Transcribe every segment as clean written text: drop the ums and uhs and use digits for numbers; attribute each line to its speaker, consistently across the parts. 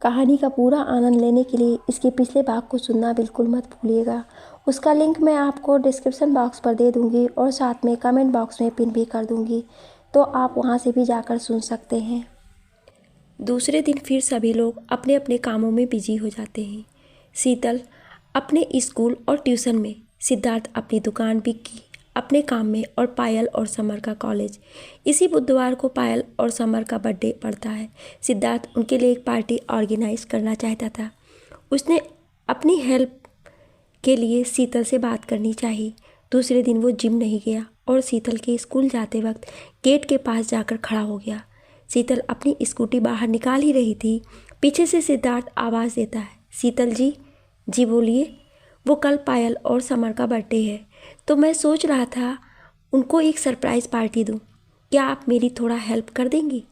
Speaker 1: कहानी का पूरा आनंद लेने के लिए इसके पिछले भाग को सुनना बिल्कुल मत भूलिएगा। उसका लिंक मैं आपको डिस्क्रिप्शन बॉक्स पर दे दूंगी और साथ में कमेंट बॉक्स में पिन भी कर दूंगी, तो आप वहां से भी जाकर सुन सकते हैं। दूसरे दिन फिर सभी लोग अपने अपने कामों में बिजी हो जाते हैं। शीतल अपने स्कूल और ट्यूशन में, सिद्धार्थ अपनी दुकान, विक्की अपने काम में और पायल और समर का कॉलेज। इसी बुधवार को पायल और समर का बर्थडे पड़ता है। सिद्धार्थ उनके लिए एक पार्टी ऑर्गेनाइज करना चाहता था। उसने अपनी हेल्प के लिए शीतल से बात करनी चाहिए। दूसरे दिन वो जिम नहीं गया और शीतल के स्कूल जाते वक्त गेट के पास जाकर खड़ा हो गया। शीतल अपनी स्कूटी बाहर निकाल ही रही थी, पीछे से सिद्धार्थ आवाज़ देता है, शीतल जी। जी बोलिए। वो कल पायल और समर का बर्थडे है, तो मैं सोच रहा था उनको एक सरप्राइज़ पार्टी दूं। क्या आप मेरी थोड़ा हेल्प कर देंगी?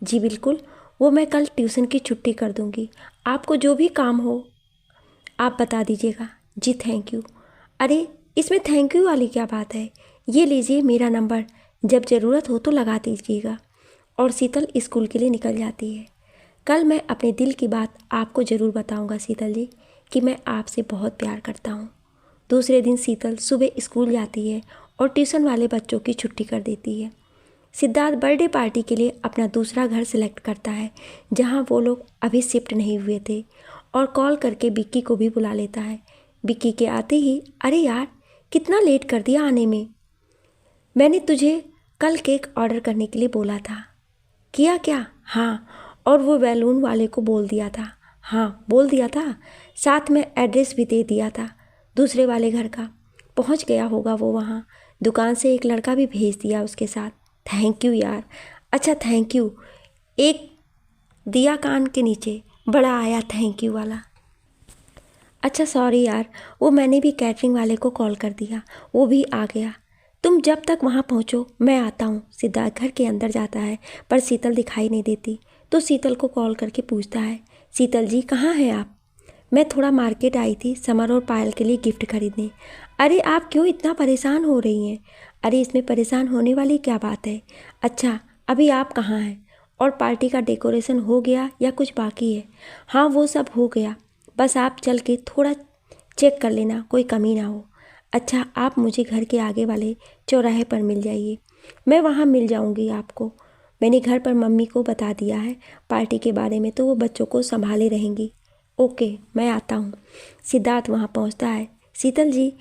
Speaker 1: जी बिल्कुल, वो मैं कल ट्यूशन की छुट्टी कर दूंगी। आपको जो भी काम हो आप बता दीजिएगा। जी थैंक यू। अरे इसमें थैंक यू वाली क्या बात है? ये लीजिए मेरा नंबर, जब ज़रूरत हो तो लगा दीजिएगा। और शीतल स्कूल के लिए निकल जाती है। कल मैं अपने दिल की बात आपको ज़रूर बताऊंगा शीतल जी, कि मैं आपसे बहुत प्यार करता हूँ। दूसरे दिन शीतल सुबह स्कूल जाती है और ट्यूशन वाले बच्चों की छुट्टी कर देती है। सिद्धार्थ बर्थडे पार्टी के लिए अपना दूसरा घर सेलेक्ट करता है, जहाँ वो लोग अभी शिफ्ट नहीं हुए थे, और कॉल करके विक्की को भी बुला लेता है। विक्की के आते ही, अरे यार कितना लेट कर दिया आने में। मैंने तुझे कल केक ऑर्डर करने के लिए बोला था। किया क्या? हाँ, और वो बैलून वाले को बोल दिया था। हाँ बोल दिया था, साथ में एड्रेस भी दे दिया था दूसरे वाले घर का। पहुंच गया होगा वो वहाँ। दुकान से एक लड़का भी भेज दिया उसके साथ। थैंक यू यार। अच्छा थैंक यू। एक दिया कान के नीचे बड़ा आया थैंक यू वाला। अच्छा सॉरी यार, वो मैंने भी कैटरिंग वाले को कॉल कर दिया, वो भी आ गया। तुम जब तक वहाँ पहुँचो मैं आता हूँ। सिद्धार्थ घर के अंदर जाता है, पर शीतल दिखाई नहीं देती, तो शीतल को कॉल करके पूछता है, शीतल जी कहाँ हैं आप? मैं थोड़ा मार्केट आई थी समर और पायल के लिए गिफ्ट खरीदने। अरे आप क्यों इतना परेशान हो रही हैं? अरे इसमें परेशान होने वाली क्या बात है? अच्छा अभी आप कहाँ हैं? और पार्टी का डेकोरेशन हो गया या कुछ बाकी है? हाँ वो सब हो गया, बस आप चल के थोड़ा चेक कर लेना कोई कमी ना हो। अच्छा आप मुझे घर के आगे वाले चौराहे पर मिल जाइए, मैं वहाँ मिल जाऊँगी आपको। मैंने घर पर मम्मी को बता दिया है पार्टी के बारे में, तो वो बच्चों को संभाले रहेंगी। ओके मैं आता हूँ। सिद्धार्थ वहाँ पहुँचता है। शीतल जी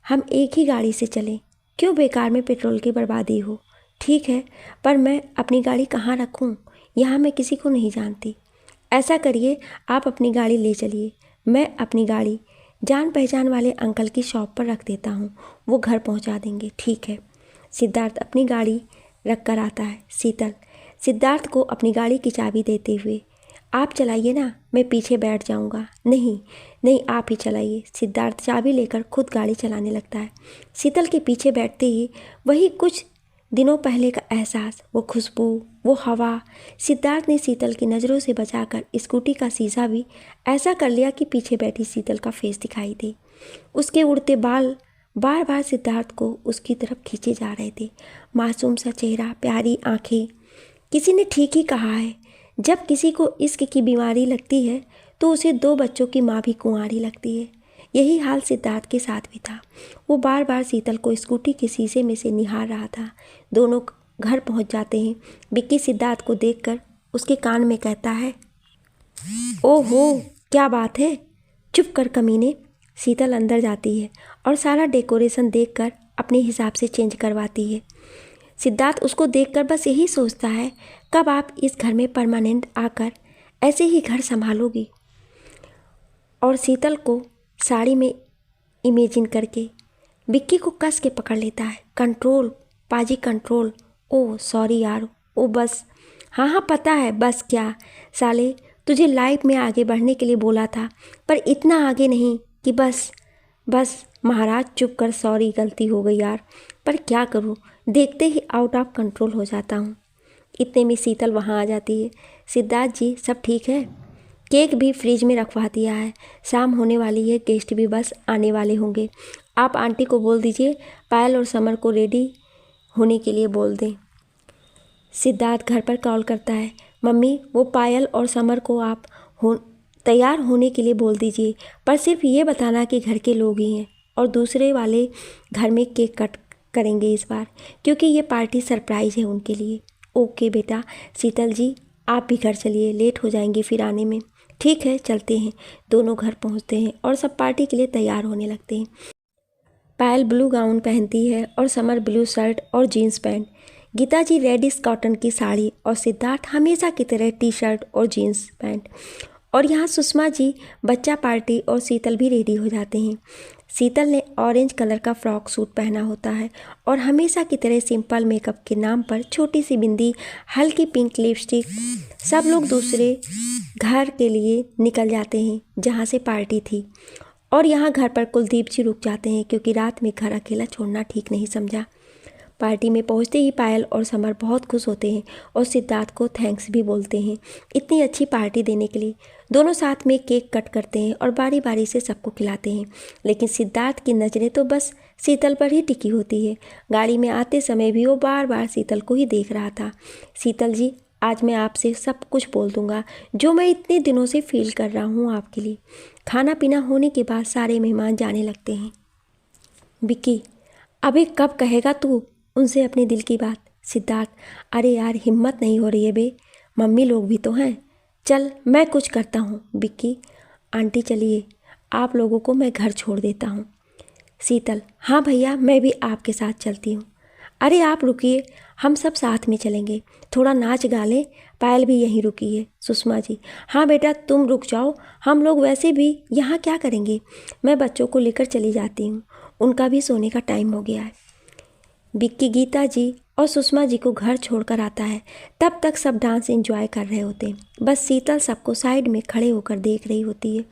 Speaker 1: हम एक ही गाड़ी से चलें, क्यों बेकार में पेट्रोल की बर्बादी हो? ठीक है, पर मैं अपनी गाड़ी कहाँ रखूँ? यहाँ मैं किसी को नहीं जानती। ऐसा करिए आप अपनी गाड़ी ले चलिए, मैं अपनी गाड़ी जान पहचान वाले अंकल की शॉप पर रख देता हूँ, वो घर पहुँचा देंगे। ठीक है। सिद्धार्थ अपनी गाड़ी रख कर आता है। शीतल सिद्धार्थ को अपनी गाड़ी की चाबी देते हुए, आप चलाइए ना, मैं पीछे बैठ जाऊंगा। नहीं नहीं आप ही चलाइए। सिद्धार्थ चाबी लेकर खुद गाड़ी चलाने लगता है। शीतल के पीछे बैठते ही वही कुछ दिनों पहले का एहसास, वो खुशबू, वो हवा। सिद्धार्थ ने शीतल की नज़रों से बचाकर स्कूटी का शीशा भी ऐसा कर लिया कि पीछे बैठी शीतल का फेस दिखाई दे। उसके उड़ते बाल बार बार सिद्धार्थ को उसकी तरफ खींचे जा रहे थे। मासूम सा चेहरा, प्यारी आंखें। किसी ने ठीक ही कहा है, जब किसी को इश्क की बीमारी लगती है तो उसे दो बच्चों की माँ भी कुंवारी लगती है। यही हाल सिद्धार्थ के साथ भी था। वो बार बार शीतल को स्कूटी के शीशे में से निहार रहा था। दोनों घर पहुंच जाते हैं। विक्की सिद्धार्थ को देखकर उसके कान में कहता है, ओहो क्या बात है, चुप कर कमीने। शीतल अंदर जाती है और सारा डेकोरेशन देखकर अपने हिसाब से चेंज करवाती है। सिद्धार्थ उसको देखकर बस यही सोचता है, कब आप इस घर में परमानेंट आकर ऐसे ही घर संभालोगी। और शीतल को साड़ी में इमेजिन करके विक्की को कस के पकड़ लेता है। कंट्रोल पाजी कंट्रोल। ओह सॉरी यार, ओ बस। हाँ हाँ पता है, बस क्या साले, तुझे लाइफ में आगे बढ़ने के लिए बोला था, पर इतना आगे नहीं कि बस बस। महाराज चुप कर, सॉरी गलती हो गई यार, पर क्या करूँ, देखते ही आउट ऑफ कंट्रोल हो जाता हूँ। इतने में शीतल वहाँ आ जाती है। सिद्धार्थ जी सब ठीक है? केक भी फ्रिज में रखवा दिया है, शाम होने वाली है, गेस्ट भी बस आने वाले होंगे। आप आंटी को बोल दीजिए पायल और समर को रेडी होने के लिए बोल दें। सिद्धार्थ घर पर कॉल करता है, मम्मी वो पायल और समर को आप तैयार होने के लिए बोल दीजिए, पर सिर्फ ये बताना कि घर के लोग ही हैं और दूसरे वाले घर में केक कट करेंगे इस बार, क्योंकि ये पार्टी सरप्राइज़ है उनके लिए। ओके बेटा। शीतल जी आप भी घर चलिए, लेट हो जाएंगे फिर आने में। ठीक है चलते हैं। दोनों घर पहुंचते हैं और सब पार्टी के लिए तैयार होने लगते हैं। पायल ब्लू गाउन पहनती है और समर ब्लू शर्ट और जीन्स पैंट, गीता जी रेडिश कॉटन की साड़ी और सिद्धार्थ हमेशा की तरह टी शर्ट और जीन्स पैंट। और यहाँ सुषमा जी बच्चा पार्टी और शीतल भी रेडी हो जाते हैं। शीतल ने ऑरेंज कलर का फ्रॉक सूट पहना होता है और हमेशा की तरह सिंपल मेकअप के नाम पर छोटी सी बिंदी, हल्की पिंक लिपस्टिक। सब लोग दूसरे घर के लिए निकल जाते हैं जहाँ से पार्टी थी। और यहाँ घर पर कुलदीप जी रुक जाते हैं क्योंकि रात में घर अकेला छोड़ना ठीक नहीं समझा। पार्टी में पहुँचते ही पायल और समर बहुत खुश होते हैं और सिद्धार्थ को थैंक्स भी बोलते हैं इतनी अच्छी पार्टी देने के लिए। दोनों साथ में केक कट करते हैं और बारी बारी से सबको खिलाते हैं, लेकिन सिद्धार्थ की नज़रें तो बस शीतल पर ही टिकी होती है। गाड़ी में आते समय भी वो बार बार शीतल को ही देख रहा था। शीतल जी आज मैं आपसे सब कुछ बोल दूंगा जो मैं इतने दिनों से फील कर रहा हूँ आपके लिए। खाना पीना होने के बाद सारे मेहमान जाने लगते हैं। विक्की अबे कब कहेगा तू उनसे अपने दिल की बात। सिद्धार्थ अरे यार हिम्मत नहीं हो रही है बे, मम्मी लोग भी तो हैं। चल मैं कुछ करता हूँ। विक्की आंटी चलिए, आप लोगों को मैं घर छोड़ देता हूँ। शीतल हाँ भैया मैं भी आपके साथ चलती हूँ। अरे आप रुकिए, हम सब साथ में चलेंगे, थोड़ा नाच गा लें। पायल भी यहीं रुकी है। सुषमा जी हाँ बेटा तुम रुक जाओ, हम लोग वैसे भी यहाँ क्या करेंगे, मैं बच्चों को लेकर चली जाती हूँ, उनका भी सोने का टाइम हो गया है। विक्की गीता जी और सुषमा जी को घर छोड़कर आता है। तब तक सब डांस एंजॉय कर रहे होते हैं, बस शीतल सबको साइड में खड़े होकर देख रही होती है।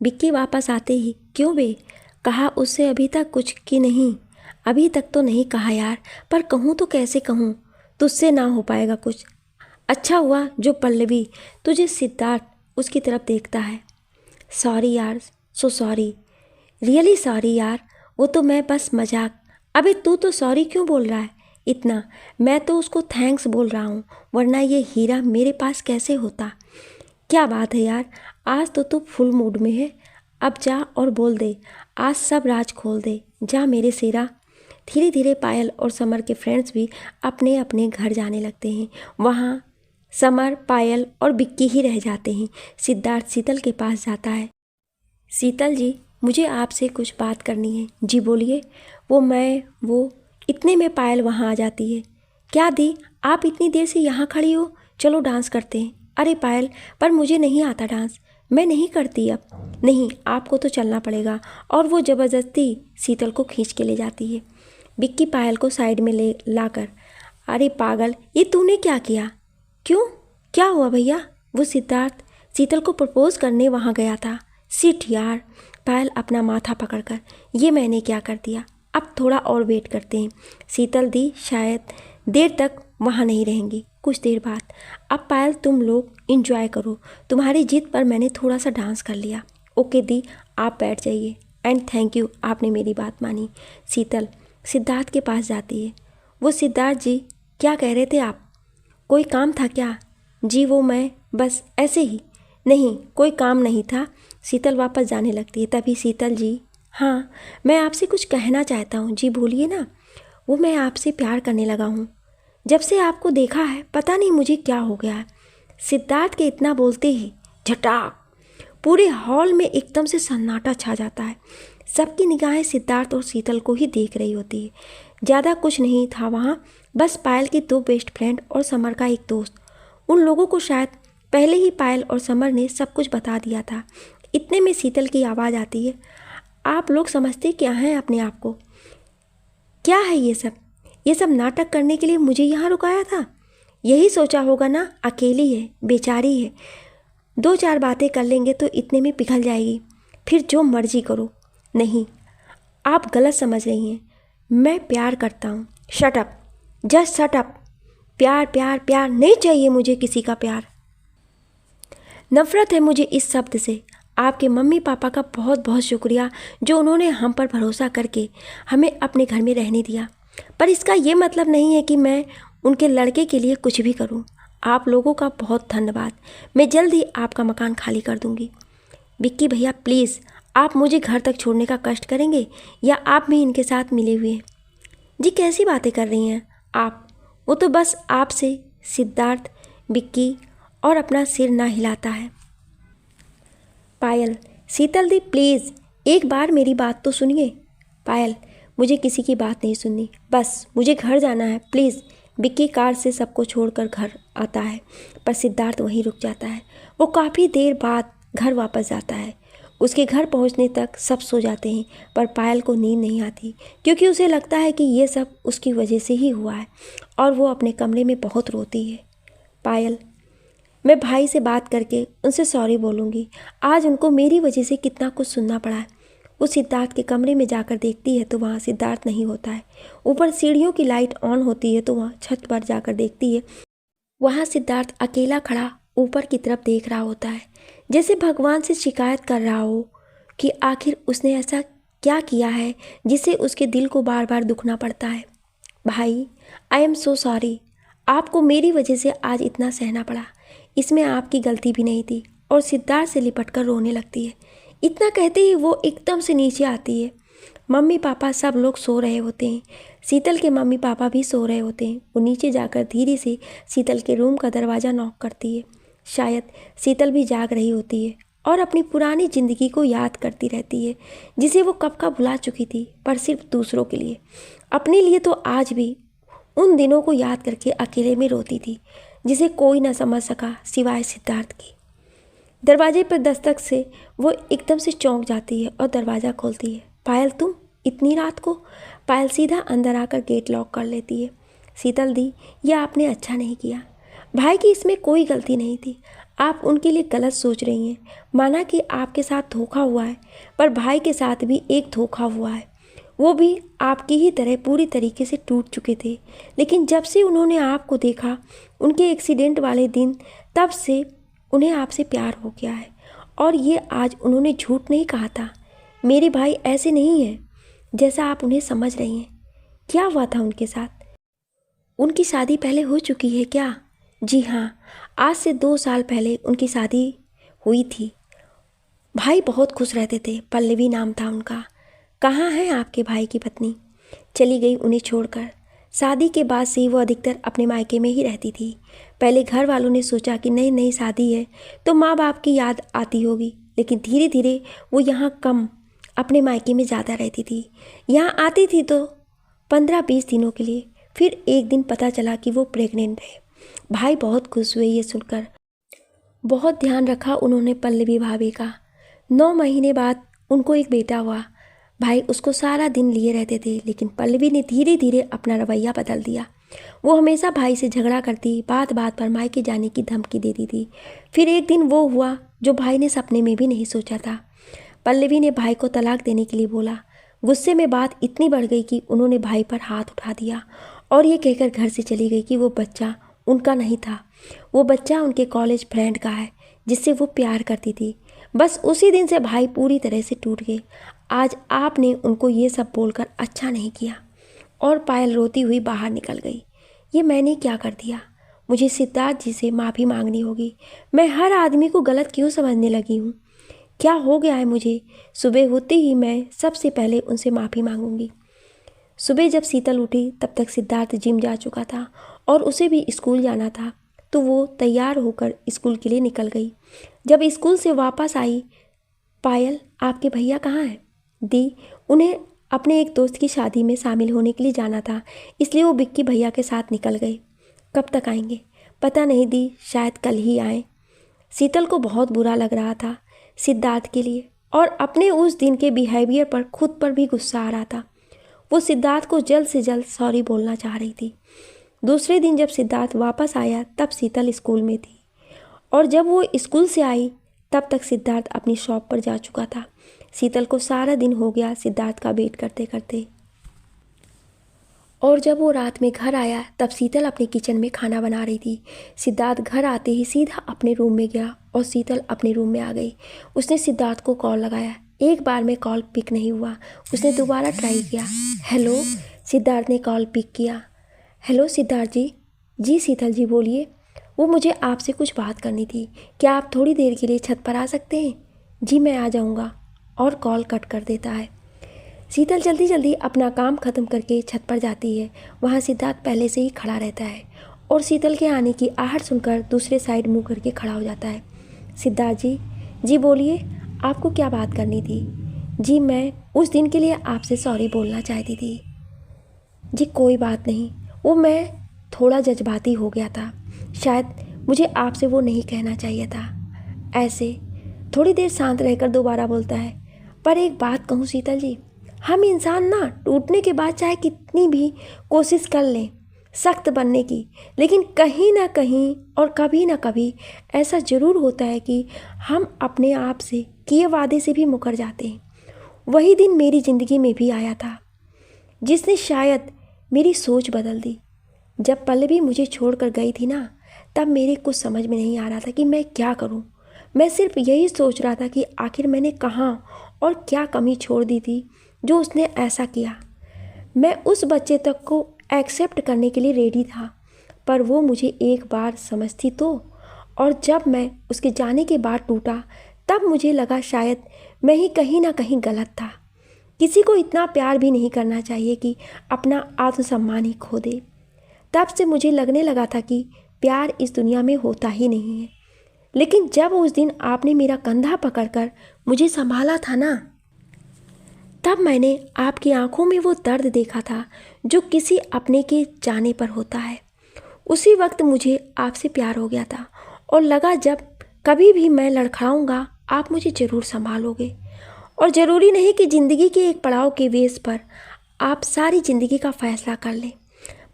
Speaker 1: विक्की वापस आते ही क्यों बे, कहा उससे अभी तक कुछ कि नहीं। अभी तक तो नहीं कहा यार, पर कहूँ तो कैसे कहूँ, तुझसे ना हो पाएगा कुछ। अच्छा हुआ जो पल्लवी तुझे। सिद्धार्थ उसकी तरफ देखता है। सॉरी यार, सो सॉरी, रियली सॉरी यार, वो तो मैं बस मजाक। अबे तू तो सॉरी क्यों बोल रहा है इतना, मैं तो उसको थैंक्स बोल रहा हूँ, वरना ये हीरा मेरे पास कैसे होता। क्या बात है यार, आज तो तू फुल मूड में है, अब जा और बोल दे, आज सब राज खोल दे, जा मेरे शेरा। धीरे धीरे पायल और समर के फ्रेंड्स भी अपने अपने घर जाने लगते हैं। वहाँ समर, पायल और विक्की ही रह जाते हैं। सिद्धार्थ शीतल के पास जाता है। शीतल जी मुझे आपसे कुछ बात करनी है। जी बोलिए। वो इतने में पायल वहाँ आ जाती है। क्या दी आप इतनी देर से यहाँ खड़ी हो, चलो डांस करते हैं। अरे पायल पर मुझे नहीं आता डांस, मैं नहीं करती अब। नहीं आपको तो चलना पड़ेगा। और वो ज़बरदस्ती शीतल को खींच के ले जाती है। विक्की पायल को साइड में ले लाकर, अरे पागल ये तूने क्या किया, क्यों क्या हुआ भैया। वो सिद्धार्थ शीतल को प्रपोज करने वहाँ गया था। सिट यार। पायल अपना माथा पकड़कर, ये मैंने क्या कर दिया, अब थोड़ा और वेट करते हैं। शीतल दी शायद देर तक वहाँ नहीं रहेंगी, कुछ देर बाद। अब पायल तुम लोग इंजॉय करो, तुम्हारी जिद पर मैंने थोड़ा सा डांस कर लिया। ओके दी आप बैठ जाइए, एंड थैंक यू आपने मेरी बात मानी। शीतल सिद्धार्थ के पास जाती है। वो सिद्धार्थ जी क्या कह रहे थे आप, कोई काम था क्या। जी वो मैं बस ऐसे ही। नहीं कोई काम नहीं था। शीतल वापस जाने लगती है। तभी शीतल जी हाँ मैं आपसे कुछ कहना चाहता हूँ। जी बोलिए ना। वो मैं आपसे प्यार करने लगा हूँ, जब से आपको देखा है पता नहीं मुझे क्या हो गया है। सिद्धार्थ के इतना बोलते ही झटाक पूरे हॉल में एकदम से सन्नाटा छा जाता है। सबकी निगाहें सिद्धार्थ और शीतल को ही देख रही होती है। ज़्यादा कुछ नहीं था वहाँ, बस पायल के दो बेस्ट फ्रेंड और समर का एक दोस्त। उन लोगों को शायद पहले ही पायल और समर ने सब कुछ बता दिया था। इतने में शीतल की आवाज़ आती है, आप लोग समझते क्या हैं अपने आप को, क्या है ये सब नाटक करने के लिए मुझे यहाँ रुकाया था। यही सोचा होगा ना, अकेली है, बेचारी है, दो चार बातें कर लेंगे तो इतने में पिघल जाएगी, फिर जो मर्जी करो। नहीं आप गलत समझ रही हैं, मैं प्यार करता हूँ। Shut up, just shut up. प्यार प्यार प्यार नहीं चाहिए मुझे किसी का प्यार। नफ़रत है मुझे इस शब्द से। आपके मम्मी पापा का बहुत बहुत शुक्रिया जो उन्होंने हम पर भरोसा करके हमें अपने घर में रहने दिया, पर इसका ये मतलब नहीं है कि मैं उनके लड़के के लिए कुछ भी करूं। आप लोगों का बहुत धन्यवाद। मैं जल्द ही आपका मकान खाली कर दूंगी। विक्की भैया प्लीज़, आप मुझे घर तक छोड़ने का कष्ट करेंगे या आप भी इनके साथ मिले हुए हैं? जी कैसी बातें कर रही हैं आप? वो तो बस आपसे सिद्धार्थ, विक्की और अपना सिर ना हिलाता है। पायल, शीतल दी प्लीज़ एक बार मेरी बात तो सुनिए। पायल, मुझे किसी की बात नहीं सुननी, बस मुझे घर जाना है प्लीज़। विक्की कार से सबको छोड़कर घर आता है, पर सिद्धार्थ वहीं रुक जाता है। वो काफ़ी देर बाद घर वापस जाता है। उसके घर पहुंचने तक सब सो जाते हैं, पर पायल को नींद नहीं आती, क्योंकि उसे लगता है कि ये सब उसकी वजह से ही हुआ है, और वो अपने कमरे में बहुत रोती है। पायल, मैं भाई से बात करके उनसे सॉरी बोलूँगी। आज उनको मेरी वजह से कितना कुछ सुनना पड़ा है। वो सिद्धार्थ के कमरे में जाकर देखती है तो वहाँ सिद्धार्थ नहीं होता है। ऊपर सीढ़ियों की लाइट ऑन होती है तो वहाँ छत पर जाकर देखती है, वहाँ सिद्धार्थ अकेला खड़ा ऊपर की तरफ देख रहा होता है, जैसे भगवान से शिकायत कर रहा हो कि आखिर उसने ऐसा क्या किया है जिसे उसके दिल को बार बार दुखना पड़ता है। भाई, आई एम सो सॉरी, आपको मेरी वजह से आज इतना सहना पड़ा। इसमें आपकी गलती भी नहीं थी। और सिद्धार्थ से लिपट कर रोने लगती है। इतना कहते ही वो एकदम से नीचे आती है। मम्मी पापा सब लोग सो रहे होते हैं। शीतल के मम्मी पापा भी सो रहे होते हैं। वो नीचे जाकर धीरे से शीतल के रूम का दरवाज़ा नॉक करती है। शायद शीतल भी जाग रही होती है और अपनी पुरानी ज़िंदगी को याद करती रहती है, जिसे वो कब का भुला चुकी थी, पर सिर्फ दूसरों के लिए। अपने लिए तो आज भी उन दिनों को याद करके अकेले में रोती थी, जिसे कोई न समझ सका सिवाय सिद्धार्थ की। दरवाजे पर दस्तक से वो एकदम से चौंक जाती है और दरवाज़ा खोलती है। पायल, तुम इतनी रात को? पायल सीधा अंदर आकर गेट लॉक कर लेती है। शीतल दी, यह आपने अच्छा नहीं किया। भाई की इसमें कोई गलती नहीं थी। आप उनके लिए गलत सोच रही हैं। माना कि आपके साथ धोखा हुआ है, पर भाई के साथ भी एक धोखा हुआ है। वो भी आपकी ही तरह पूरी तरीके से टूट चुके थे, लेकिन जब से उन्होंने आपको देखा उनके एक्सीडेंट वाले दिन, तब से उन्हें आपसे प्यार हो गया है। और ये आज उन्होंने झूठ नहीं कहा था। मेरे भाई ऐसे नहीं हैं जैसा आप उन्हें समझ रही हैं। क्या हुआ था उनके साथ? उनकी शादी पहले हो चुकी है क्या? जी हाँ, आज से 2 साल पहले उनकी शादी हुई थी। भाई बहुत खुश रहते थे। पल्लवी नाम था उनका। कहाँ है आपके भाई की पत्नी? चली गई उन्हें छोड़कर। शादी के बाद से वो अधिकतर अपने मायके में ही रहती थी। पहले घर वालों ने सोचा कि नई नई शादी है तो माँ बाप की याद आती होगी, लेकिन धीरे धीरे वो यहाँ कम, अपने मायके में ज़्यादा रहती थी। यहाँ आती थी तो 15-20 दिनों के लिए, फिर एक दिन पता चला कि वो प्रेग्नेंट है। भाई बहुत खुश हुए ये सुनकर। बहुत ध्यान रखा उन्होंने पल्लवी भाभी का। 9 महीने बाद उनको एक बेटा हुआ। भाई उसको सारा दिन लिए रहते थे, लेकिन पल्लवी ने धीरे धीरे अपना रवैया बदल दिया। वो हमेशा भाई से झगड़ा करती, बात बात पर मायके जाने की धमकी देती थी। फिर एक दिन वो हुआ जो भाई ने सपने में भी नहीं सोचा था। पल्लवी ने भाई को तलाक देने के लिए बोला। गुस्से में बात इतनी बढ़ गई कि उन्होंने भाई पर हाथ उठा दिया और ये कहकर घर से चली गई कि वो बच्चा उनका नहीं था, वो बच्चा उनके कॉलेज फ्रेंड का है जिससे वो प्यार करती थी। बस उसी दिन से भाई पूरी तरह से टूट गए। आज आपने उनको ये सब बोलकर अच्छा नहीं किया। और पायल रोती हुई बाहर निकल गई। ये मैंने क्या कर दिया? मुझे सिद्धार्थ जी से माफ़ी मांगनी होगी। मैं हर आदमी को गलत क्यों समझने लगी हूँ? क्या हो गया है मुझे? सुबह होते ही मैं सबसे पहले उनसे माफ़ी मांगूंगी। सुबह जब शीतल उठी तब तक सिद्धार्थ जिम जा चुका था और उसे भी स्कूल जाना था, तो वो तैयार होकर स्कूल के लिए निकल गई। जब स्कूल से वापस आई, पायल आपके भैया कहाँ हैं? दी, उन्हें अपने एक दोस्त की शादी में शामिल होने के लिए जाना था, इसलिए वो विक्की भैया के साथ निकल गए। कब तक आएंगे? पता नहीं दी, शायद कल ही आए। शीतल को बहुत बुरा लग रहा था सिद्धार्थ के लिए, और अपने उस दिन के बिहेवियर पर खुद पर भी गुस्सा आ रहा था। वो सिद्धार्थ को जल्द से जल्द सॉरी बोलना चाह रही थी। दूसरे दिन जब सिद्धार्थ वापस आया तब शीतल स्कूल में थी, और जब वो स्कूल से आई तब तक सिद्धार्थ अपनी शॉप पर जा चुका था। शीतल को सारा दिन हो गया सिद्धार्थ का वेट करते करते, और जब वो रात में घर आया तब शीतल अपने किचन में खाना बना रही थी। सिद्धार्थ घर आते ही सीधा अपने रूम में गया और शीतल अपने रूम में आ गई। उसने सिद्धार्थ को कॉल लगाया। एक बार में कॉल पिक नहीं हुआ। उसने दोबारा ट्राई किया। हेलो, सिद्धार्थ ने कॉल पिक किया। हेलो सिद्धार्थ जी। जी शीतल जी बोलिए। वो मुझे आपसे कुछ बात करनी थी। क्या आप थोड़ी देर के लिए छत पर आ सकते हैं? जी मैं आ जाऊँगा। और कॉल कट कर देता है। शीतल जल्दी जल्दी अपना काम ख़त्म करके छत पर जाती है। वहाँ सिद्धार्थ पहले से ही खड़ा रहता है और शीतल के आने की आहट सुनकर दूसरे साइड मुँह करके खड़ा हो जाता है। सिद्धार्थ जी, जी बोलिए, आपको क्या बात करनी थी? जी मैं उस दिन के लिए आपसे सॉरी बोलना चाहती थी। जी कोई बात नहीं, वो मैं थोड़ा जज्बाती हो गया था, शायद मुझे आपसे वो नहीं कहना चाहिए था। ऐसे थोड़ी देर शांत रहकर दोबारा बोलता है, पर एक बात कहूँ शीतल जी, हम इंसान ना टूटने के बाद चाहे कितनी भी कोशिश कर लें सख्त बनने की, लेकिन कहीं ना कहीं और कभी ना कभी ऐसा ज़रूर होता है कि हम अपने आप से किए वादे से भी मुकर जाते हैं। वही दिन मेरी ज़िंदगी में भी आया था जिसने शायद मेरी सोच बदल दी। जब पल्लवी मुझे छोड़कर गई थी ना, तब मेरे कुछ समझ में नहीं आ रहा था कि मैं क्या करूं। मैं सिर्फ यही सोच रहा था कि आखिर मैंने कहाँ और क्या कमी छोड़ दी थी जो उसने ऐसा किया। मैं उस बच्चे तक को एक्सेप्ट करने के लिए रेडी था, पर वो मुझे एक बार समझती तो। और जब मैं उसके जाने के बाद टूटा, तब मुझे लगा शायद मैं ही कहीं ना कहीं गलत था। किसी को इतना प्यार भी नहीं करना चाहिए कि अपना आत्मसम्मान ही खो दे। तब से मुझे लगने लगा था कि प्यार इस दुनिया में होता ही नहीं है। लेकिन जब उस दिन आपने मेरा कंधा पकड़कर मुझे संभाला था ना, तब मैंने आपकी आंखों में वो दर्द देखा था जो किसी अपने के जाने पर होता है। उसी वक्त मुझे आपसे प्यार हो गया था और लगा जब कभी भी मैं लड़खड़ाऊंगा आप मुझे ज़रूर संभालोगे। और ज़रूरी नहीं कि ज़िंदगी के एक पड़ाव के बेस पर आप सारी ज़िंदगी का फैसला कर लें।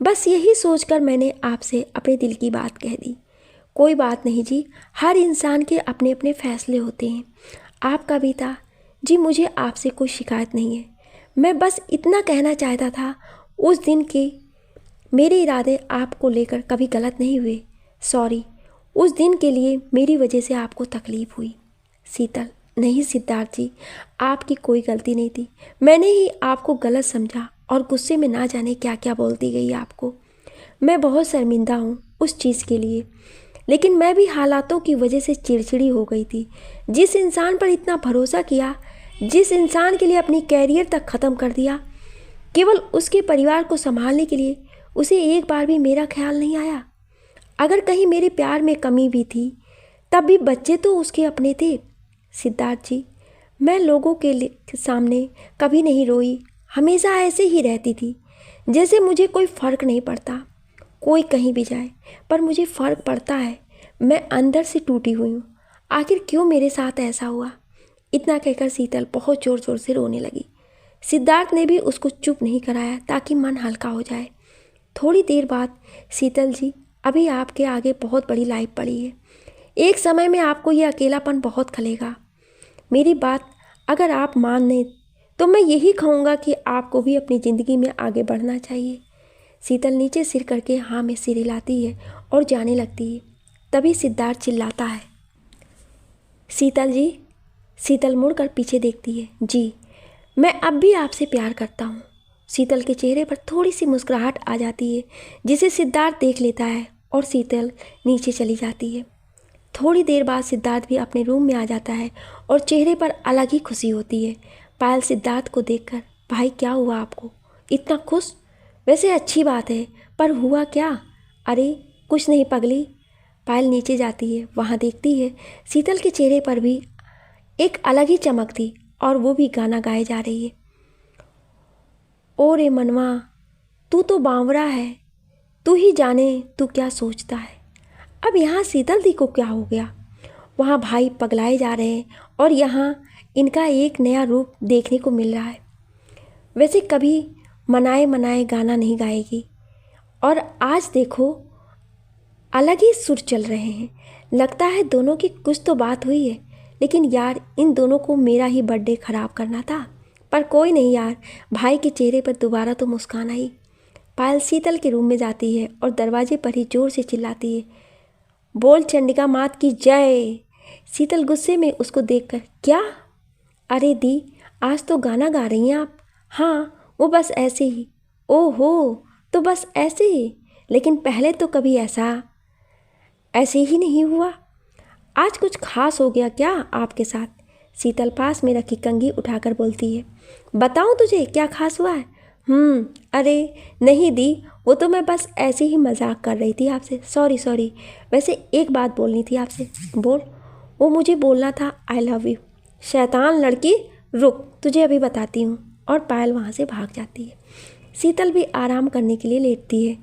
Speaker 1: बस यही सोचकर मैंने आपसे अपने दिल की बात कह दी। कोई बात नहीं जी, हर इंसान के अपने अपने फैसले होते हैं। आपका भी था जी, मुझे आपसे कोई शिकायत नहीं है। मैं बस इतना कहना चाहता था उस दिन के मेरे इरादे आपको लेकर कभी गलत नहीं हुए। सॉरी, उस दिन के लिए मेरी वजह से आपको तकलीफ़ हुई। शीतल, नहीं सिद्धार्थ जी, आपकी कोई गलती नहीं थी। मैंने ही आपको गलत समझा और गुस्से में ना जाने क्या क्या बोल दी गई आपको। मैं बहुत शर्मिंदा हूँ उस चीज़ के लिए, लेकिन मैं भी हालातों की वजह से चिड़चिड़ी हो गई थी। जिस इंसान पर इतना भरोसा किया, जिस इंसान के लिए अपनी कैरियर तक ख़त्म कर दिया, केवल उसके परिवार को संभालने के लिए उसे एक बार भी मेरा ख्याल नहीं आया। अगर कहीं मेरे प्यार में कमी भी थी, तब भी बच्चे तो उसके अपने थे। सिद्धार्थ जी, मैं लोगों के सामने कभी नहीं रोई, हमेशा ऐसे ही रहती थी जैसे मुझे कोई फ़र्क नहीं पड़ता। कोई कहीं भी जाए, पर मुझे फ़र्क पड़ता है। मैं अंदर से टूटी हुई हूँ। आखिर क्यों मेरे साथ ऐसा हुआ? इतना कहकर शीतल बहुत ज़ोर ज़ोर से रोने लगी। सिद्धार्थ ने भी उसको चुप नहीं कराया ताकि मन हल्का हो जाए। थोड़ी देर बाद, शीतल जी, अभी आपके आगे बहुत बड़ी लाइफ पड़ी है। एक समय में आपको ये अकेलापन बहुत खलेगा। मेरी बात अगर आप मान लें तो मैं यही कहूँगा कि आपको भी अपनी ज़िंदगी में आगे बढ़ना चाहिए। शीतल नीचे सिर करके हाँ में सिर हिलाती है और जाने लगती है। तभी सिद्धार्थ चिल्लाता है, शीतल जी। शीतल मुड़कर पीछे देखती है। जी, मैं अब भी आपसे प्यार करता हूँ। शीतल के चेहरे पर थोड़ी सी मुस्कुराहट आ जाती है, जिसे सिद्धार्थ देख लेता है और शीतल नीचे चली जाती है। थोड़ी देर बाद सिद्धार्थ भी अपने रूम में आ जाता है और चेहरे पर अलग ही खुशी होती है। पायल सिद्धार्थ को देखकर, भाई क्या हुआ आपको इतना खुश? वैसे अच्छी बात है, पर हुआ क्या? अरे कुछ नहीं पगली। पायल नीचे जाती है, वहाँ देखती है शीतल के चेहरे पर भी एक अलग ही चमक थी और वो भी गाना गाए जा रही है। ओ रे मनवा, तू तो बावरा है, तू ही जाने तू क्या सोचता है। अब यहाँ शीतल दी को क्या हो गया? वहाँ भाई पगलाए जा रहे हैं और यहाँ इनका एक नया रूप देखने को मिल रहा है। वैसे कभी मनाए मनाए गाना नहीं गाएगी, और आज देखो अलग ही सुर चल रहे हैं। लगता है दोनों की कुछ तो बात हुई है, लेकिन यार इन दोनों को मेरा ही बर्थडे ख़राब करना था। पर कोई नहीं यार, भाई के चेहरे पर दोबारा तो मुस्कान आई। पायल शीतल के रूम में जाती है और दरवाजे पर ही ज़ोर से चिल्लाती है, बोल चंडिका मात की जय। शीतल गुस्से में उसको देखकर, क्या? अरे दी, आज तो गाना गा रही हैं आप? हाँ, वो बस ऐसे ही। ओहो, तो बस ऐसे ही? लेकिन पहले तो कभी ऐसा ऐसे ही नहीं हुआ? आज कुछ खास हो गया क्या आपके साथ? शीतल पास में रखी कंघी उठाकर बोलती है। बताऊं तुझे क्या खास हुआ है? अरे नहीं दी, वो तो मैं बस ऐसे ही मजाक कर रही थी आपसे। Sorry sorry. वैसे एक बात बोलनी थी आपसे। बोल। वो मुझे बोलना था आई लव यू। शैतान लड़की, रुक तुझे अभी बताती हूँ। और पायल वहाँ से भाग जाती है। शीतल भी आराम करने के लिए लेटती है।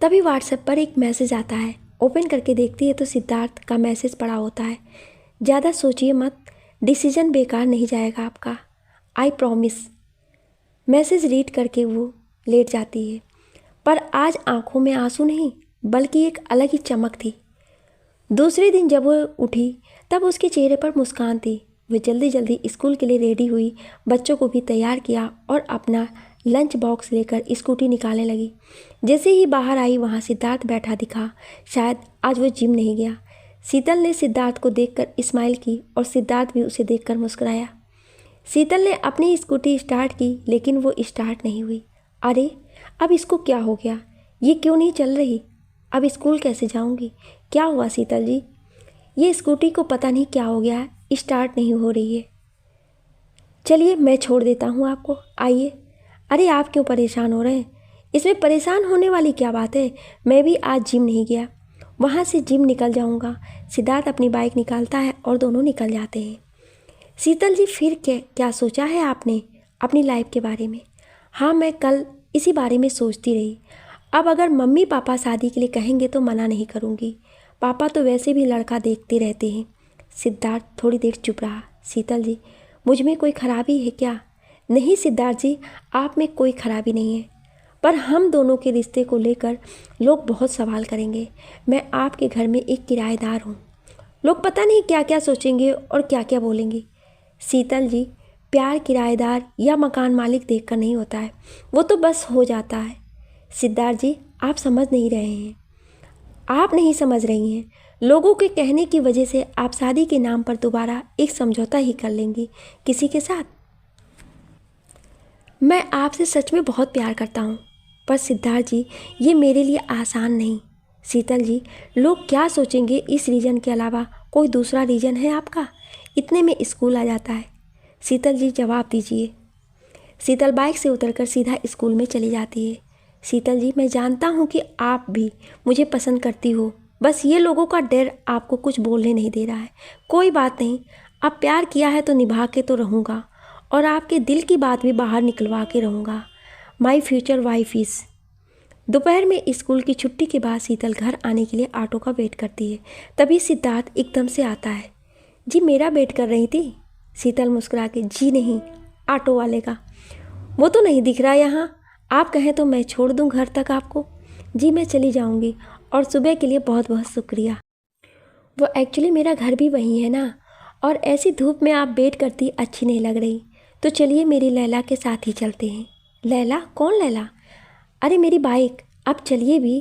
Speaker 1: तभी व्हाट्सएप पर एक मैसेज आता है। ओपन करके देखती है तो सिद्धार्थ का मैसेज पड़ा होता है। ज़्यादा सोचिए मत, डिसीजन बेकार नहीं जाएगा आपका, आई प्रॉमिस। मैसेज रीड करके वो लेट जाती है। पर आज आंखों में आंसू नहीं, बल्कि एक अलग ही चमक थी। दूसरे दिन जब वो उठी तब उसके चेहरे पर मुस्कान थी। वो जल्दी जल्दी स्कूल के लिए रेडी हुई, बच्चों को भी तैयार किया और अपना लंच बॉक्स लेकर स्कूटी निकालने लगी। जैसे ही बाहर आई वहाँ सिद्धार्थ बैठा दिखा। शायद आज वो जिम नहीं गया। शीतल ने सिद्धार्थ को देखकर स्माइल की और सिद्धार्थ भी उसे देखकर मुस्कुराया। शीतल ने अपनी स्कूटी स्टार्ट की लेकिन वो स्टार्ट नहीं हुई। अरे अब इसको क्या हो गया? ये क्यों नहीं चल रही? अब स्कूल कैसे जाऊंगी? क्या हुआ शीतल जी? ये स्कूटी को पता नहीं क्या हो गया है, स्टार्ट नहीं हो रही है। चलिए मैं छोड़ देता हूँ आपको, आइए। अरे आप क्यों परेशान हो रहे हैं? इसमें परेशान होने वाली क्या बात है? मैं भी आज जिम नहीं गया, वहाँ से जिम निकल जाऊँगा। सिद्धार्थ अपनी बाइक निकालता है और दोनों निकल जाते हैं। शीतल जी फिर क्या सोचा है आपने अपनी लाइफ के बारे में? हाँ, मैं कल इसी बारे में सोचती रही। अब अगर मम्मी पापा शादी के लिए कहेंगे तो मना नहीं करूँगी। पापा तो वैसे भी लड़का देखते रहते हैं। सिद्धार्थ थोड़ी देर चुप रहा। शीतल जी, मुझ में कोई खराबी है क्या? नहीं सिद्धार्थ जी, आप में कोई खराबी नहीं है, पर हम दोनों के रिश्ते को लेकर लोग बहुत सवाल करेंगे। मैं आपके घर में एक किराएदार हूँ, लोग पता नहीं क्या क्या सोचेंगे और क्या क्या बोलेंगे। शीतल जी, प्यार किराएदार या मकान मालिक देखकर नहीं होता है, वो तो बस हो जाता है। सिद्धार्थ जी, आप समझ नहीं रहे हैं। आप नहीं समझ रही हैं। लोगों के कहने की वजह से आप शादी के नाम पर दोबारा एक समझौता ही कर लेंगी किसी के साथ। मैं आपसे सच में बहुत प्यार करता हूँ, पर सिद्धार्थ जी ये मेरे लिए आसान नहीं। शीतल जी, लोग क्या सोचेंगे इस रीज़न के अलावा कोई दूसरा रीज़न है आपका? इतने में स्कूल आ जाता है। शीतल जी जवाब दीजिए। शीतल बाइक से उतरकर सीधा स्कूल में चली जाती है। शीतल जी, मैं जानता हूँ कि आप भी मुझे पसंद करती हो, बस ये लोगों का डर आपको कुछ बोलने नहीं दे रहा है। कोई बात नहीं, अब प्यार किया है तो निभा के तो रहूँगा और आपके दिल की बात भी बाहर निकलवा के रहूँगा। My future wife is. दोपहर में स्कूल की छुट्टी के बाद शीतल घर आने के लिए ऑटो का वेट करती है। तभी सिद्धार्थ एकदम से आता है। जी मेरा वेट कर रही थी? शीतल मुस्कुरा के, जी नहीं, ऑटो वाले का। वो तो नहीं दिख रहा यहाँ, आप कहें तो मैं छोड़ दूँ घर तक आपको? जी मैं चली जाऊँगी, और सुबह के लिए बहुत बहुत शुक्रिया। वो एक्चुअली मेरा घर भी वहीं है ना, और ऐसी धूप में आप वेट करती अच्छी नहीं लग रही। तो चलिए मेरी लैला के साथ ही चलते हैं। लैला? कौन लैला? अरे मेरी बाइक। अब चलिए भी।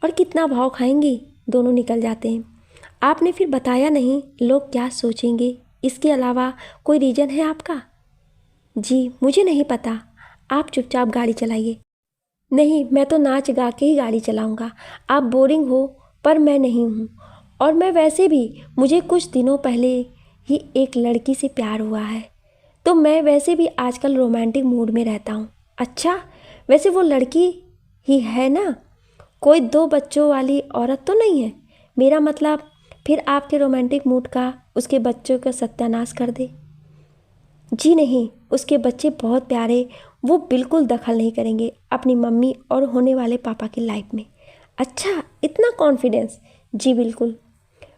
Speaker 1: और कितना भाव खाएंगी? दोनों निकल जाते हैं। आपने फिर बताया नहीं लोग क्या सोचेंगे, इसके अलावा कोई रीज़न है आपका? जी मुझे नहीं पता, आप चुपचाप गाड़ी चलाइए। नहीं, मैं तो नाच गा के ही गाड़ी चलाऊंगा। आप बोरिंग हो पर मैं नहीं हूँ, और मैं वैसे भी, मुझे कुछ दिनों पहले ही एक लड़की से प्यार हुआ है, तो मैं वैसे भी आजकल रोमांटिक मूड में रहता हूँ। अच्छा, वैसे वो लड़की ही है ना? कोई 2 बच्चों वाली औरत तो नहीं है? मेरा मतलब फिर आपके रोमांटिक मूड का उसके बच्चों का सत्यानाश कर दे। जी नहीं, उसके बच्चे बहुत प्यारे, वो बिल्कुल दखल नहीं करेंगे अपनी मम्मी और होने वाले पापा की लाइफ में। अच्छा, इतना कॉन्फिडेंस? जी बिल्कुल।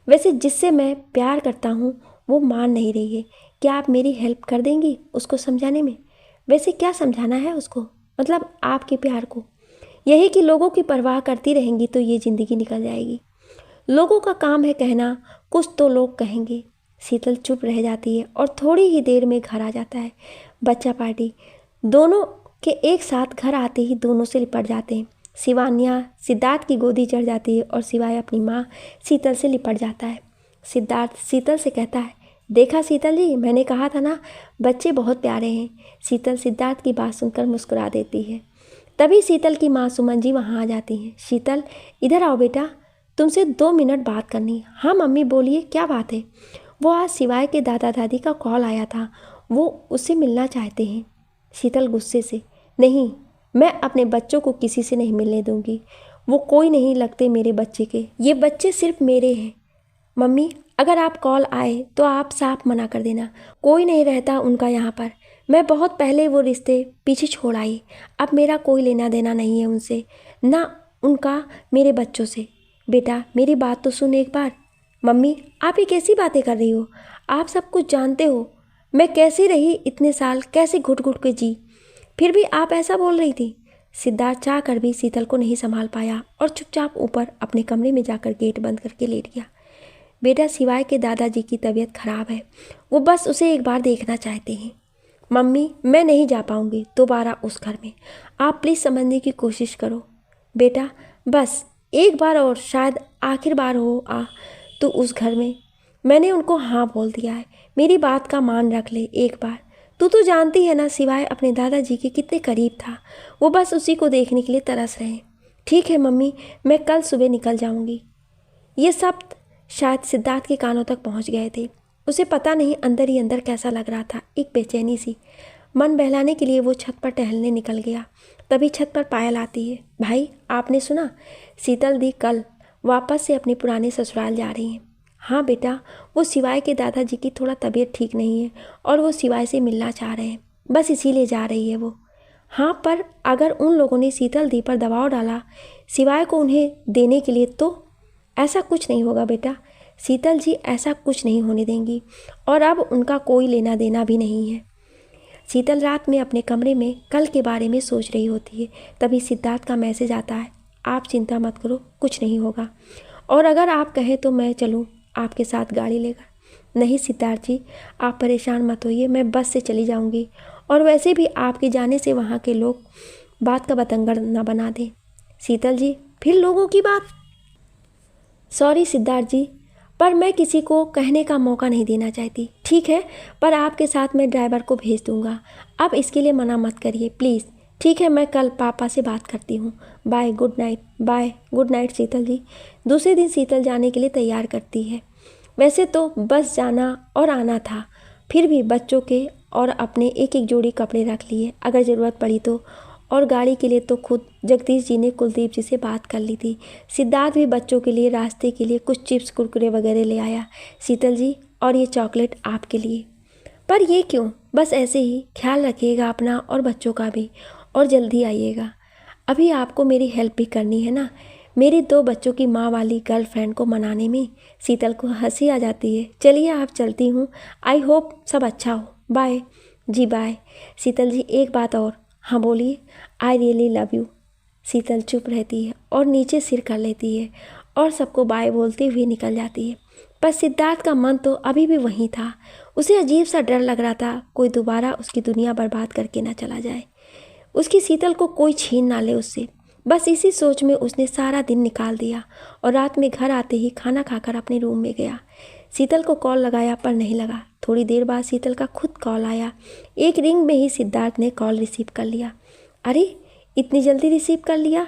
Speaker 1: वैसे जिससे मैं प्यार करता हूँ वो मान नहीं रही है, क्या आप मेरी हेल्प कर देंगी उसको समझाने में? वैसे क्या समझाना है उसको, मतलब आपके प्यार को? यही कि लोगों की परवाह करती रहेंगी तो ये ज़िंदगी निकल जाएगी। लोगों का काम है कहना, कुछ तो लोग कहेंगे। शीतल चुप रह जाती है और थोड़ी ही देर में घर आ जाता है बच्चा पार्टी। दोनों के एक साथ घर आते ही दोनों से लिपट जाते हैं। शिवान्या सिद्धार्थ की गोदी चढ़ जाती है और शिवाय अपनी माँ शीतल से लिपट जाता है। सिद्धार्थ शीतल से कहता है, देखा शीतल जी, मैंने कहा था ना बच्चे बहुत प्यारे हैं। शीतल सिद्धार्थ की बात सुनकर मुस्कुरा देती है। तभी शीतल की माँ सुमन जी वहाँ आ जाती हैं। शीतल, इधर आओ बेटा, तुमसे 2 मिनट बात करनी। हाँ मम्मी बोलिए, क्या बात है? वो आज शिवाय के दादा दादी का कॉल आया था, वो उससे मिलना चाहते हैं। शीतल गुस्से से, नहीं, मैं अपने बच्चों को किसी से नहीं मिलने दूंगी। वो कोई नहीं लगते मेरे बच्चे के, ये बच्चे सिर्फ मेरे हैं। मम्मी अगर आप कॉल आए तो आप साफ मना कर देना, कोई नहीं रहता उनका यहाँ पर। मैं बहुत पहले वो रिश्ते पीछे छोड़ आई, अब मेरा कोई लेना देना नहीं है उनसे, ना उनका मेरे बच्चों से। बेटा मेरी बात तो सुन एक बार। मम्मी आप ये कैसी बातें कर रही हो? आप सब कुछ जानते हो, मैं कैसी रही इतने साल, कैसे घुट घुट के जी, फिर भी आप ऐसा बोल रही थी। सिद्धार्थ चाह कर भी शीतल को नहीं संभाल पाया और चुपचाप ऊपर अपने कमरे में जाकर गेट बंद करके लेट गया। बेटा शिवाय के दादाजी की तबीयत खराब है, वो बस उसे एक बार देखना चाहते हैं। मम्मी मैं नहीं जा पाऊंगी दोबारा उस घर में, आप प्लीज़ समझने की कोशिश करो। बेटा बस एक बार और, शायद आखिर बार हो तो उस घर में। मैंने उनको हाँ बोल दिया है, मेरी बात का मान रख ले एक बार। तू तो जानती है ना शिवाय अपने दादाजी के कितने करीब था, वो बस उसी को देखने के लिए तरस रहे हैं। ठीक है मम्मी, मैं कल सुबह निकल जाऊंगी। ये सब शायद सिद्धार्थ के कानों तक पहुंच गए थे। उसे पता नहीं अंदर ही अंदर कैसा लग रहा था, एक बेचैनी सी। मन बहलाने के लिए वो छत पर टहलने निकल गया। तभी छत पर पायल आती है। भाई आपने सुना, शीतल दी कल वापस से अपने पुराने ससुराल जा रही हैं। हाँ बेटा, वो शिवाय के दादाजी की थोड़ा तबीयत ठीक नहीं है और वो शिवाय से मिलना चाह रहे हैं, बस इसीलिए जा रही है वो। हाँ पर अगर उन लोगों ने शीतल दी पर दबाव डाला शिवाय को उन्हें देने के लिए, तो ऐसा कुछ नहीं होगा बेटा, शीतल जी ऐसा कुछ नहीं होने देंगी और अब उनका कोई लेना देना भी नहीं है। शीतल रात में अपने कमरे में कल के बारे में सोच रही होती है, तभी सिद्धार्थ का मैसेज आता है, आप चिंता मत करो, कुछ नहीं होगा, और अगर आप कहें तो मैं चलूँ आपके साथ गाड़ी लेकर। नहीं सिद्धार्थ जी, आप परेशान मत होइए, मैं बस से चली जाऊंगी, और वैसे भी आपके जाने से वहाँ के लोग बात का बतंगड़ ना बना दें। शीतल जी, फिर लोगों की बात? सॉरी सिद्धार्थ जी, पर मैं किसी को कहने का मौका नहीं देना चाहती। ठीक है, पर आपके साथ मैं ड्राइवर को भेज दूंगा, आप इसके लिए मना मत करिए प्लीज़। ठीक है, मैं कल पापा से बात करती हूँ। Bye, good night. Bye, good night Sheetal ji. दूसरे दिन शीतल जाने के लिए तैयार करती है। वैसे तो बस जाना और आना था, फिर भी बच्चों के और अपने एक एक जोड़ी कपड़े रख लिए अगर ज़रूरत पड़ी तो, और गाड़ी के लिए तो खुद जगदीश जी ने कुलदीप जी से बात कर ली थी। सिद्धार्थ भी बच्चों के लिए रास्ते के लिए कुछ चिप्स कुरकुरे वगैरह ले आया। शीतल जी, और ये चॉकलेट आपके लिए। पर ये क्यों? बस ऐसे ही, ख्याल रखिएगा अपना और बच्चों का भी, और जल्दी आइएगा। अभी आपको मेरी हेल्प भी करनी है ना, मेरी 2 बच्चों की माँ वाली गर्लफ्रेंड को मनाने में। शीतल को हंसी आ जाती है। चलिए आप, चलती हूँ, आई होप सब अच्छा हो, बाय। जी बाय। शीतल जी एक बात और। हाँ बोलिए। I really love you. Sheetal चुप रहती है और नीचे सिर कर लेती है और सबको बाय बोलते हुए निकल जाती है। पर सिद्धार्थ का मन तो अभी भी वहीं था। उसे अजीब सा डर लग रहा था, कोई दोबारा उसकी दुनिया बर्बाद करके ना चला जाए, उसकी शीतल को कोई छीन ना ले उससे। बस इसी सोच में उसने सारा दिन निकाल दिया और रात में घर आते ही खाना खाकर अपने रूम में गया। शीतल को कॉल लगाया पर नहीं लगा। थोड़ी देर बाद शीतल का खुद कॉल आया। एक रिंग में ही सिद्धार्थ ने कॉल रिसीव कर लिया। अरे इतनी जल्दी रिसीव कर लिया?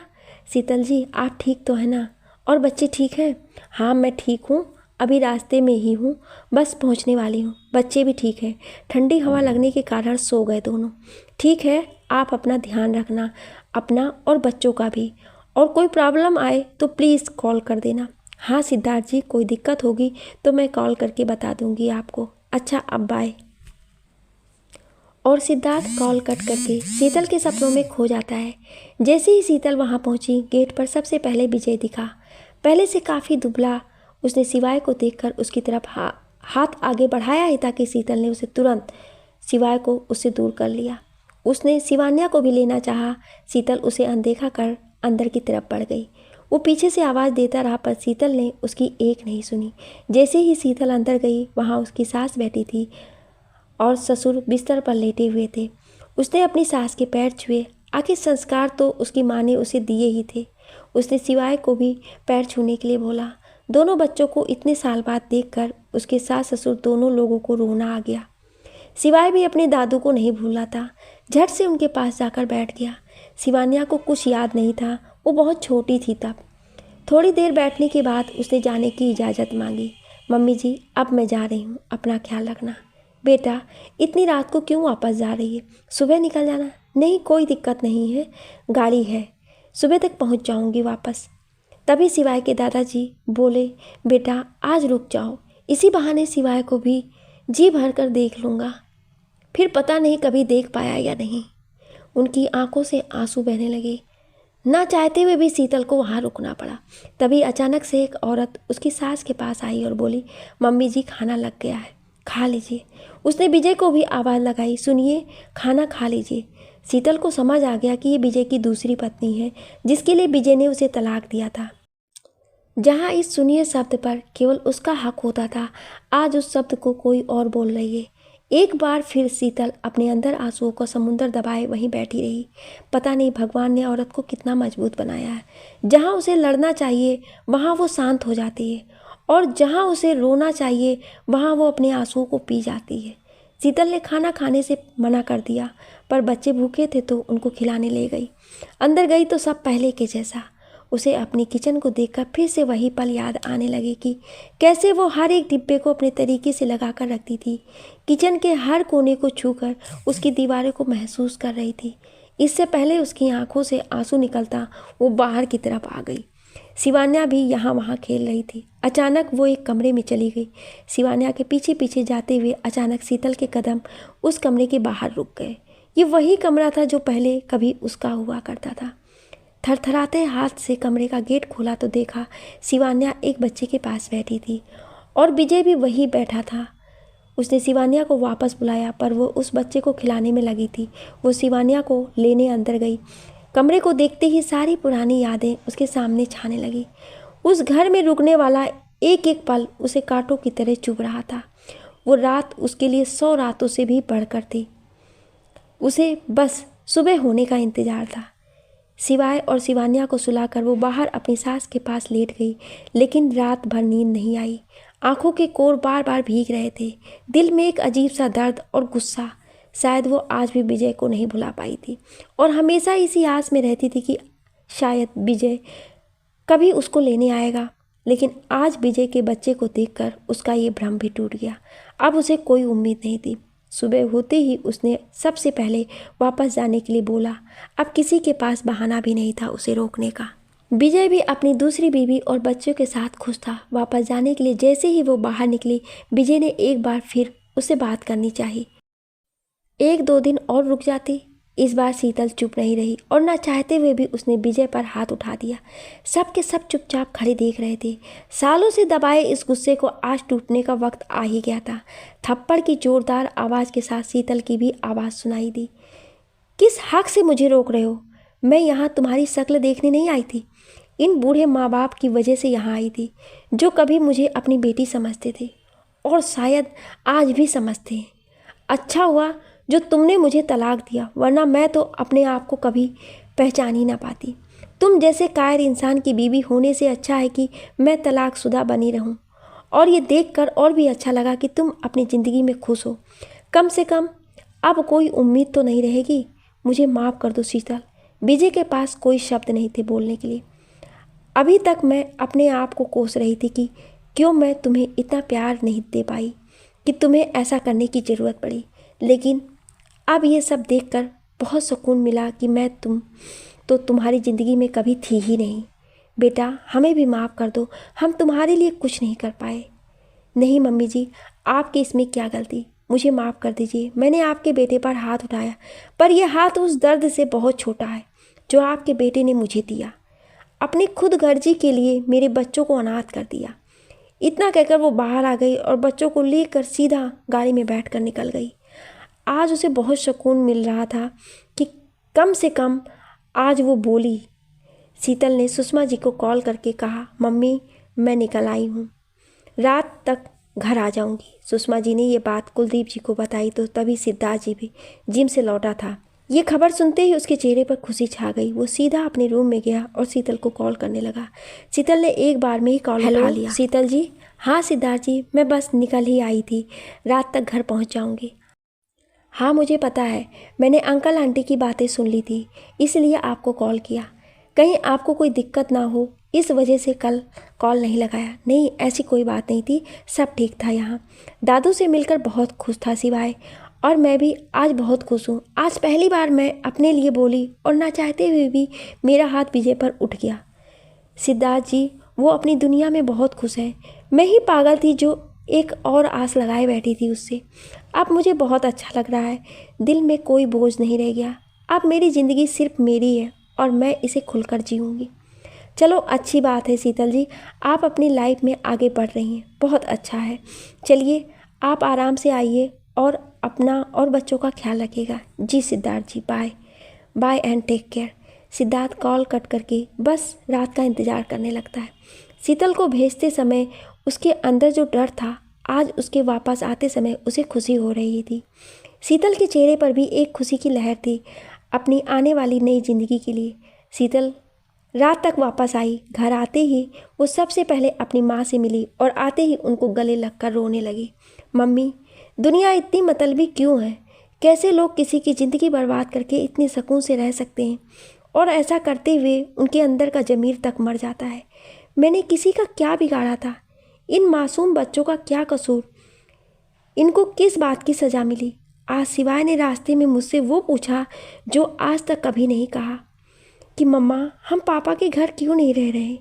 Speaker 1: शीतल जी आप ठीक तो है ना, और बच्चे ठीक हैं? हाँ मैं ठीक हूँ, अभी रास्ते में ही हूँ, बस पहुँचने वाली हूँ। बच्चे भी ठीक हैं, ठंडी हवा लगने के कारण सो गए दोनों। ठीक है, आप अपना ध्यान रखना, अपना और बच्चों का भी, और कोई प्रॉब्लम आए तो प्लीज़ कॉल कर देना। हाँ सिद्धार्थ जी, कोई दिक्कत होगी तो मैं कॉल करके बता दूंगी आपको। अच्छा अब बाय। और सिद्धार्थ कॉल कट करके शीतल के सपनों में खो जाता है। जैसे ही शीतल वहाँ पहुँची, गेट पर सबसे पहले विजय दिखा। पहले से काफ़ी दुबला। उसने शिवाय को देखकर उसकी तरफ हाथ आगे बढ़ाया ही था कि शीतल ने उसे तुरंत शिवाय को उससे दूर कर लिया। उसने शिवान्या को भी लेना चाहा। शीतल उसे अनदेखा कर अंदर की तरफ बढ़ गई। वो पीछे से आवाज़ देता रहा पर शीतल ने उसकी एक नहीं सुनी। जैसे ही शीतल अंदर गई, वहाँ उसकी सास बैठी थी और ससुर बिस्तर पर लेटे हुए थे। उसने अपनी सास के पैर छुए। आखिर संस्कार तो उसकी माँ ने उसे दिए ही थे। उसने शिवाय को भी पैर छूने के लिए बोला। दोनों बच्चों को इतने साल बाद देखकर उसके सास ससुर दोनों लोगों को रोना आ गया। शिवाय भी अपने दादू को नहीं भूला था। झट से उनके पास जाकर बैठ गया। शिवान्या को कुछ याद नहीं था, वो बहुत छोटी थी तब। थोड़ी देर बैठने के बाद उसने जाने की इजाज़त मांगी। मम्मी जी, अब मैं जा रही हूँ, अपना ख्याल रखना। बेटा, इतनी रात को क्यों वापस जा रही है? सुबह निकल जाना। नहीं, कोई दिक्कत नहीं है, गाड़ी है, सुबह तक पहुँच जाऊँगी वापस। तभी सिवाय के दादाजी बोले, बेटा आज रुक जाओ, इसी बहाने सिवाय को भी जी भर कर देख लूँगा। फिर पता नहीं कभी देख पाया या नहीं। उनकी आंखों से आंसू बहने लगे। ना चाहते हुए भी शीतल को वहाँ रुकना पड़ा। तभी अचानक से एक औरत उसकी सास के पास आई और बोली, मम्मी जी खाना लग गया है, खा लीजिए। उसने विजय को भी आवाज़ लगाई, सुनिए, खाना खा लीजिए। शीतल को समझ आ गया कि ये विजय की दूसरी पत्नी है, जिसके लिए विजय ने उसे तलाक दिया था। जहाँ इस सुनिए शब्द पर केवल उसका हक होता था, आज उस शब्द को कोई और बोल रही है। एक बार फिर शीतल अपने अंदर आंसुओं को समुंदर दबाए वहीं बैठी रही। पता नहीं भगवान ने औरत को कितना मजबूत बनाया है। जहाँ उसे लड़ना चाहिए वहाँ वो शांत हो जाती है, और जहाँ उसे रोना चाहिए वहाँ वो अपने आंसुओं को पी जाती है। शीतल ने खाना खाने से मना कर दिया, पर बच्चे भूखे थे तो उनको खिलाने ले गई। अंदर गई तो सब पहले के जैसा। उसे अपनी किचन को देखकर फिर से वही पल याद आने लगे कि कैसे वो हर एक डिब्बे को अपने तरीके से लगा कर रखती थी। किचन के हर कोने को छूकर उसकी दीवारों को महसूस कर रही थी। इससे पहले उसकी आंखों से आंसू निकलता वो बाहर की तरफ आ गई। शिवान्या भी यहाँ वहाँ खेल रही थी। अचानक वो एक कमरे में चली गई। शिवान्या के पीछे पीछे जाते हुए अचानक शीतल के कदम उस कमरे के बाहर रुक गए। ये वही कमरा था जो पहले कभी उसका हुआ करता था। थरथराते हाथ से कमरे का गेट खोला तो देखा शिवान्या एक बच्चे के पास बैठी थी और विजय भी वहीं बैठा था। उसने शिवान्या को वापस बुलाया, पर वो उस बच्चे को खिलाने में लगी थी। वो शिवान्या को लेने अंदर गई। कमरे को देखते ही सारी पुरानी यादें उसके सामने छाने लगी। उस घर में रुकने वाला एक एक पल उसे कांटों की तरह चुभ रहा था। वो रात उसके लिए 100 रातों से भी बढ़कर थी। उसे बस सुबह होने का इंतजार था। शिवाय और शिवान्या को सुलाकर वो बाहर अपनी सास के पास लेट गई, लेकिन रात भर नींद नहीं आई। आंखों के कोर बार बार भीग रहे थे। दिल में एक अजीब सा दर्द और गुस्सा। शायद वो आज भी विजय को नहीं भुला पाई थी और हमेशा इसी आस में रहती थी कि शायद विजय कभी उसको लेने आएगा। लेकिन आज विजय के बच्चे को देखकर उसका ये भ्रम भी टूट गया। अब उसे कोई उम्मीद नहीं थी। सुबह होते ही उसने सबसे पहले वापस जाने के लिए बोला। अब किसी के पास बहाना भी नहीं था उसे रोकने का। विजय भी अपनी दूसरी बीवी और बच्चों के साथ खुश था। वापस जाने के लिए जैसे ही वो बाहर निकली, विजय ने एक बार फिर उससे बात करनी चाहिए। 1-2 दिन और रुक जाती। इस बार शीतल चुप नहीं रही और न चाहते हुए भी उसने विजय पर हाथ उठा दिया। सब के सब चुपचाप खड़े देख रहे थे। सालों से दबाए इस गुस्से को आज टूटने का वक्त आ ही गया था। थप्पड़ की जोरदार आवाज़ के साथ शीतल की भी आवाज़ सुनाई दी। किस हक से मुझे रोक रहे हो? मैं यहाँ तुम्हारी शक्ल देखने नहीं आई थी। इन बूढ़े माँ बाप की वजह से यहाँ आई थी, जो कभी मुझे अपनी बेटी समझते थे और शायद आज भी समझते हैं। अच्छा हुआ जो तुमने मुझे तलाक दिया, वरना मैं तो अपने आप को कभी पहचान ही ना पाती। तुम जैसे कायर इंसान की बीवी होने से अच्छा है कि मैं तलाकशुदा बनी रहूं। और ये देखकर और भी अच्छा लगा कि तुम अपनी ज़िंदगी में खुश हो। कम से कम अब कोई उम्मीद तो नहीं रहेगी। मुझे माफ़ कर दो शीतल। विजय के पास कोई शब्द नहीं थे बोलने के लिए। अभी तक मैं अपने आप को कोस रही थी कि क्यों मैं तुम्हें इतना प्यार नहीं दे पाई, कि तुम्हें ऐसा करने की ज़रूरत पड़ी। लेकिन अब ये सब देखकर बहुत सुकून मिला कि मैं तुम्हारी ज़िंदगी में कभी थी ही नहीं। बेटा, हमें भी माफ़ कर दो, हम तुम्हारे लिए कुछ नहीं कर पाए। नहीं मम्मी जी, आपकी इसमें क्या गलती? मुझे माफ़ कर दीजिए। मैंने आपके बेटे पर हाथ उठाया, पर यह हाथ उस दर्द से बहुत छोटा है जो आपके बेटे ने मुझे दिया। अपनी खुद गर्जी के लिए मेरे बच्चों को अनाथ कर दिया। इतना कहकर वो बाहर आ गई और बच्चों को लेकर सीधा गाड़ी में बैठकर निकल गई। आज उसे बहुत सुकून मिल रहा था कि कम से कम आज वो बोली। शीतल ने सुषमा जी को कॉल करके कहा, मम्मी मैं निकल आई हूँ, रात तक घर आ जाऊँगी। सुषमा जी ने ये बात कुलदीप जी को बताई तो तभी सिद्धार्थ जी भी जिम से लौटा था। ये खबर सुनते ही उसके चेहरे पर खुशी छा गई। वो सीधा अपने रूम में गया और शीतल को कॉल करने लगा। शीतल ने एक बार में ही कॉल उठा लिया। शीतल जी? हाँ सिद्धार्थ जी, मैं बस निकल ही आई थी, रात तक घर पहुँच जाऊँगी। हाँ मुझे पता है, मैंने अंकल आंटी की बातें सुन ली थी, इसलिए आपको कॉल किया। कहीं आपको कोई दिक्कत ना हो इस वजह से कल कॉल नहीं लगाया। नहीं, ऐसी कोई बात नहीं थी, सब ठीक था यहाँ। दादू से मिलकर बहुत खुश था शिवाय, और मैं भी आज बहुत खुश हूँ। आज पहली बार मैं अपने लिए बोली और ना चाहते हुए भी मेरा हाथ विजय पर उठ गया। सिद्धार्थ जी, वो अपनी दुनिया में बहुत खुश है। मैं ही पागल थी जो एक और आस लगाए बैठी थी उससे। अब मुझे बहुत अच्छा लग रहा है, दिल में कोई बोझ नहीं रह गया। अब मेरी ज़िंदगी सिर्फ मेरी है और मैं इसे खुलकर जीऊँगी। चलो, अच्छी बात है शीतल जी, आप अपनी लाइफ में आगे बढ़ रही हैं, बहुत अच्छा है। चलिए, आप आराम से आइए और अपना और बच्चों का ख्याल रखिएगा। जी Siddharth ji, bye bye and take care. Siddharth call cut करके बस रात का इंतज़ार करने लगता है। शीतल को भेजते समय उसके अंदर जो डर था, आज उसके वापस आते समय उसे खुशी हो रही थी। शीतल के चेहरे पर भी एक खुशी की लहर थी अपनी आने वाली नई ज़िंदगी के लिए। शीतल रात तक वापस आई। घर आते ही वो सबसे पहले अपनी माँ से मिली और आते ही उनको गले लगकर रोने लगी। मम्मी, दुनिया इतनी मतलबी क्यों है? कैसे लोग किसी की ज़िंदगी बर्बाद करके इतने सुकून से रह सकते हैं, और ऐसा करते हुए उनके अंदर का ज़मीर तक मर जाता है। मैंने किसी का क्या बिगाड़ा था? इन मासूम बच्चों का क्या कसूर? इनको किस बात की सज़ा मिली? आज शिवाय ने रास्ते में मुझसे वो पूछा जो आज तक कभी नहीं कहा कि मम्मा, हम पापा के घर क्यों नहीं रह रहे?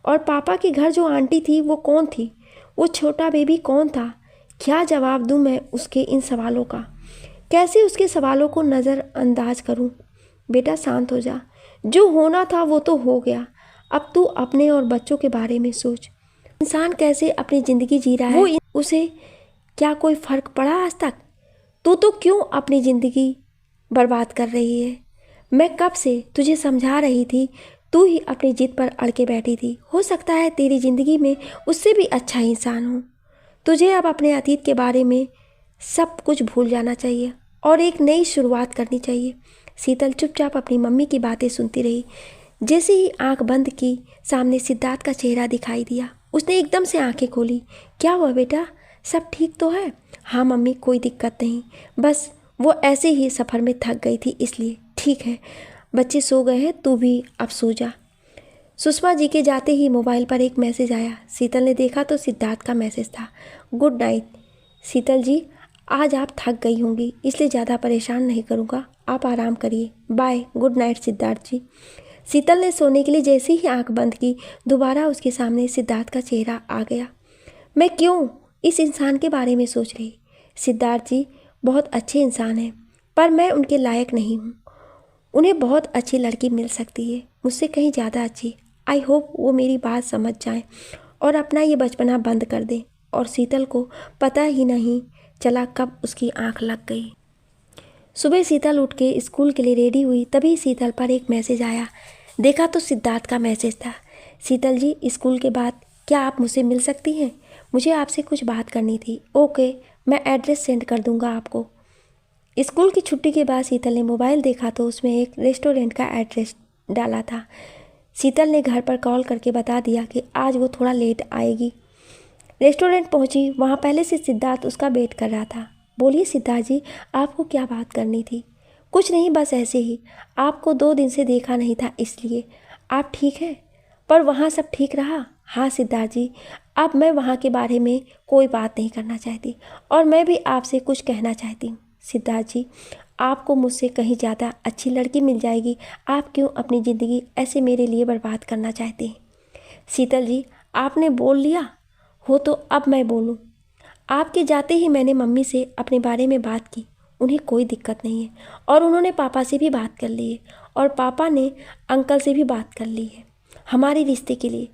Speaker 1: और पापा के घर जो आंटी थी वो कौन थी? वो छोटा बेबी कौन था? क्या जवाब दूं मैं उसके इन सवालों का? कैसे उसके सवालों को नज़रअंदाज करूं? बेटा शांत हो जा, जो होना था वो तो हो गया। अब तू अपने और बच्चों के बारे में सोच। इंसान कैसे अपनी ज़िंदगी जी रहा है, उसे क्या कोई फ़र्क पड़ा आज तक? तू तो क्यों अपनी ज़िंदगी बर्बाद कर रही है? मैं कब से तुझे समझा रही थी, तू ही अपनी जिद पर अड़ के बैठी थी। हो सकता है तेरी ज़िंदगी में उससे भी अच्छा इंसान हो। तुझे अब अपने अतीत के बारे में सब कुछ भूल जाना चाहिए और एक नई शुरुआत करनी चाहिए। शीतल चुपचाप अपनी मम्मी की बातें सुनती रही। जैसे ही आंख बंद की, सामने सिद्धार्थ का चेहरा दिखाई दिया। उसने एकदम से आंखें खोली। क्या हुआ बेटा, सब ठीक तो है? हाँ मम्मी, कोई दिक्कत नहीं, बस वो ऐसे ही सफ़र में थक गई थी इसलिए। ठीक है, बच्चे सो गए हैं, तू भी अब सो जा। सुषमा जी के जाते ही मोबाइल पर एक मैसेज आया। शीतल ने देखा तो सिद्धार्थ का मैसेज था। गुड नाइट शीतल जी, आज आप थक गई होंगी इसलिए ज़्यादा परेशान नहीं करूँगा, आप आराम करिए। बाय, गुड नाइट सिद्धार्थ जी। शीतल ने सोने के लिए जैसे ही आंख बंद की, दोबारा उसके सामने सिद्धार्थ का चेहरा आ गया। मैं क्यों इस इंसान के बारे में सोच रही? सिद्धार्थ जी बहुत अच्छे इंसान हैं, पर मैं उनके लायक नहीं हूँ। उन्हें बहुत अच्छी लड़की मिल सकती है, मुझसे कहीं ज़्यादा अच्छी। आई होप वो मेरी बात समझ जाएं और अपना ये बचपना बंद कर दें। और शीतल को पता ही नहीं चला कब उसकी आंख लग गई। सुबह शीतल उठ के स्कूल के लिए रेडी हुई, तभी शीतल पर एक मैसेज आया। देखा तो सिद्धार्थ का मैसेज था। शीतल जी, स्कूल के बाद क्या आप मुझसे मिल सकती हैं? मुझे आपसे कुछ बात करनी थी। ओके, मैं एड्रेस सेंड कर दूंगा आपको। स्कूल की छुट्टी के बाद शीतल ने मोबाइल देखा तो उसमें एक रेस्टोरेंट का एड्रेस डाला था। शीतल ने घर पर कॉल करके बता दिया कि आज वो थोड़ा लेट आएगी। रेस्टोरेंट पहुंची, वहां पहले से सिद्धार्थ उसका वेट कर रहा था। बोलिए सिद्धार्थ जी, आपको क्या बात करनी थी? कुछ नहीं, बस ऐसे ही, आपको 2 दिन से देखा नहीं था इसलिए। आप ठीक हैं? पर वहाँ सब ठीक रहा? हाँ सिद्धार्थ जी, अब मैं वहाँ के बारे में कोई बात नहीं करना चाहती और मैं भी आपसे कुछ कहना चाहती हूँ। सिद्धार्थ जी, आपको मुझसे कहीं ज़्यादा अच्छी लड़की मिल जाएगी, आप क्यों अपनी ज़िंदगी ऐसे मेरे लिए बर्बाद करना चाहते हैं? शीतल जी, आपने बोल लिया हो तो अब मैं बोलूं। आपके जाते ही मैंने मम्मी से अपने बारे में बात की, उन्हें कोई दिक्कत नहीं है और उन्होंने पापा से भी बात कर ली है और पापा ने अंकल से भी बात कर ली है हमारे रिश्ते के लिए।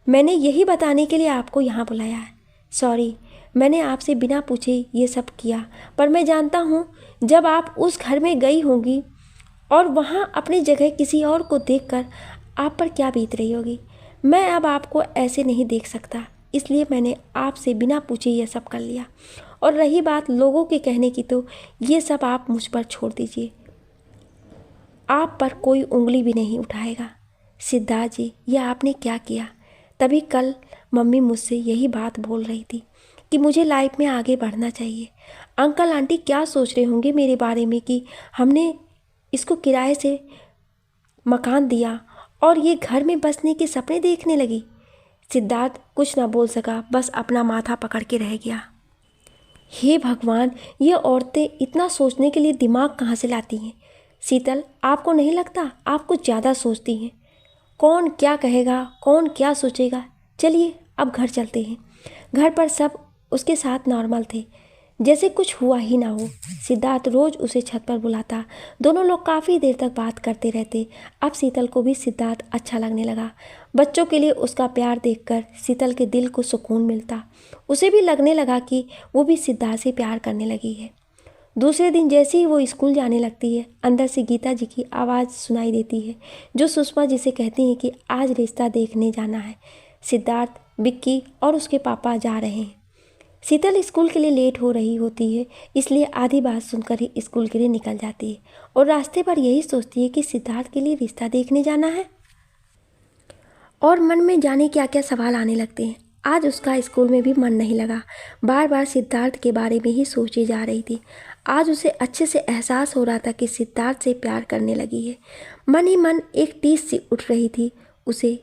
Speaker 1: मैंने यही बताने के लिए आपको यहाँ बुलाया है। सॉरी, मैंने आपसे बिना पूछे ये सब किया, पर मैं जानता हूँ जब आप उस घर में गई होंगी और वहाँ अपनी जगह किसी और को देखकर आप पर क्या बीत रही होगी। मैं अब आपको ऐसे नहीं देख सकता, इसलिए मैंने आपसे बिना पूछे यह सब कर लिया। और रही बात लोगों के कहने की, तो ये सब आप मुझ पर छोड़ दीजिए, आप पर कोई उंगली भी नहीं उठाएगा। सिद्धार्थ जी, यह आपने क्या किया? तभी कल मम्मी मुझसे यही बात बोल रही थी कि मुझे लाइफ में आगे बढ़ना चाहिए। अंकल आंटी क्या सोच रहे होंगे मेरे बारे में कि हमने इसको किराए से मकान दिया और ये घर में बसने के सपने देखने लगी। सिद्धार्थ कुछ ना बोल सका, बस अपना माथा पकड़ के रह गया। हे भगवान, ये औरतें इतना सोचने के लिए दिमाग कहाँ से लाती हैं? शीतल, आपको नहीं लगता आप कुछ ज़्यादा सोचती हैं? कौन क्या कहेगा, कौन क्या सोचेगा? चलिए अब घर चलते हैं। घर पर सब उसके साथ नॉर्मल थे, जैसे कुछ हुआ ही ना हो। सिद्धार्थ रोज उसे छत पर बुलाता, दोनों लोग काफ़ी देर तक बात करते रहते। अब शीतल को भी सिद्धार्थ अच्छा लगने लगा। बच्चों के लिए उसका प्यार देखकर शीतल के दिल को सुकून मिलता। उसे भी लगने लगा कि वो भी सिद्धार्थ से प्यार करने लगी है। दूसरे दिन जैसे ही वो स्कूल जाने लगती है, अंदर से गीता जी की आवाज़ सुनाई देती है, जो सुषमा जी से कहती हैं कि आज रिश्ता देखने जाना है। सिद्धार्थ, विक्की और उसके पापा जा रहे हैं। शीतल स्कूल के लिए लेट हो रही होती है, इसलिए आधी बात सुनकर ही स्कूल के लिए निकल जाती है और रास्ते पर यही सोचती है कि सिद्धार्थ के लिए रिश्ता देखने जाना है। और मन में जाने क्या क्या सवाल आने लगते हैं। आज उसका स्कूल में भी मन नहीं लगा, बार बार सिद्धार्थ के बारे में ही सोची जा रही थी। आज उसे अच्छे से एहसास हो रहा था कि सिद्धार्थ से प्यार करने लगी है। मन ही मन एक टीस सी उठ रही थी उसे।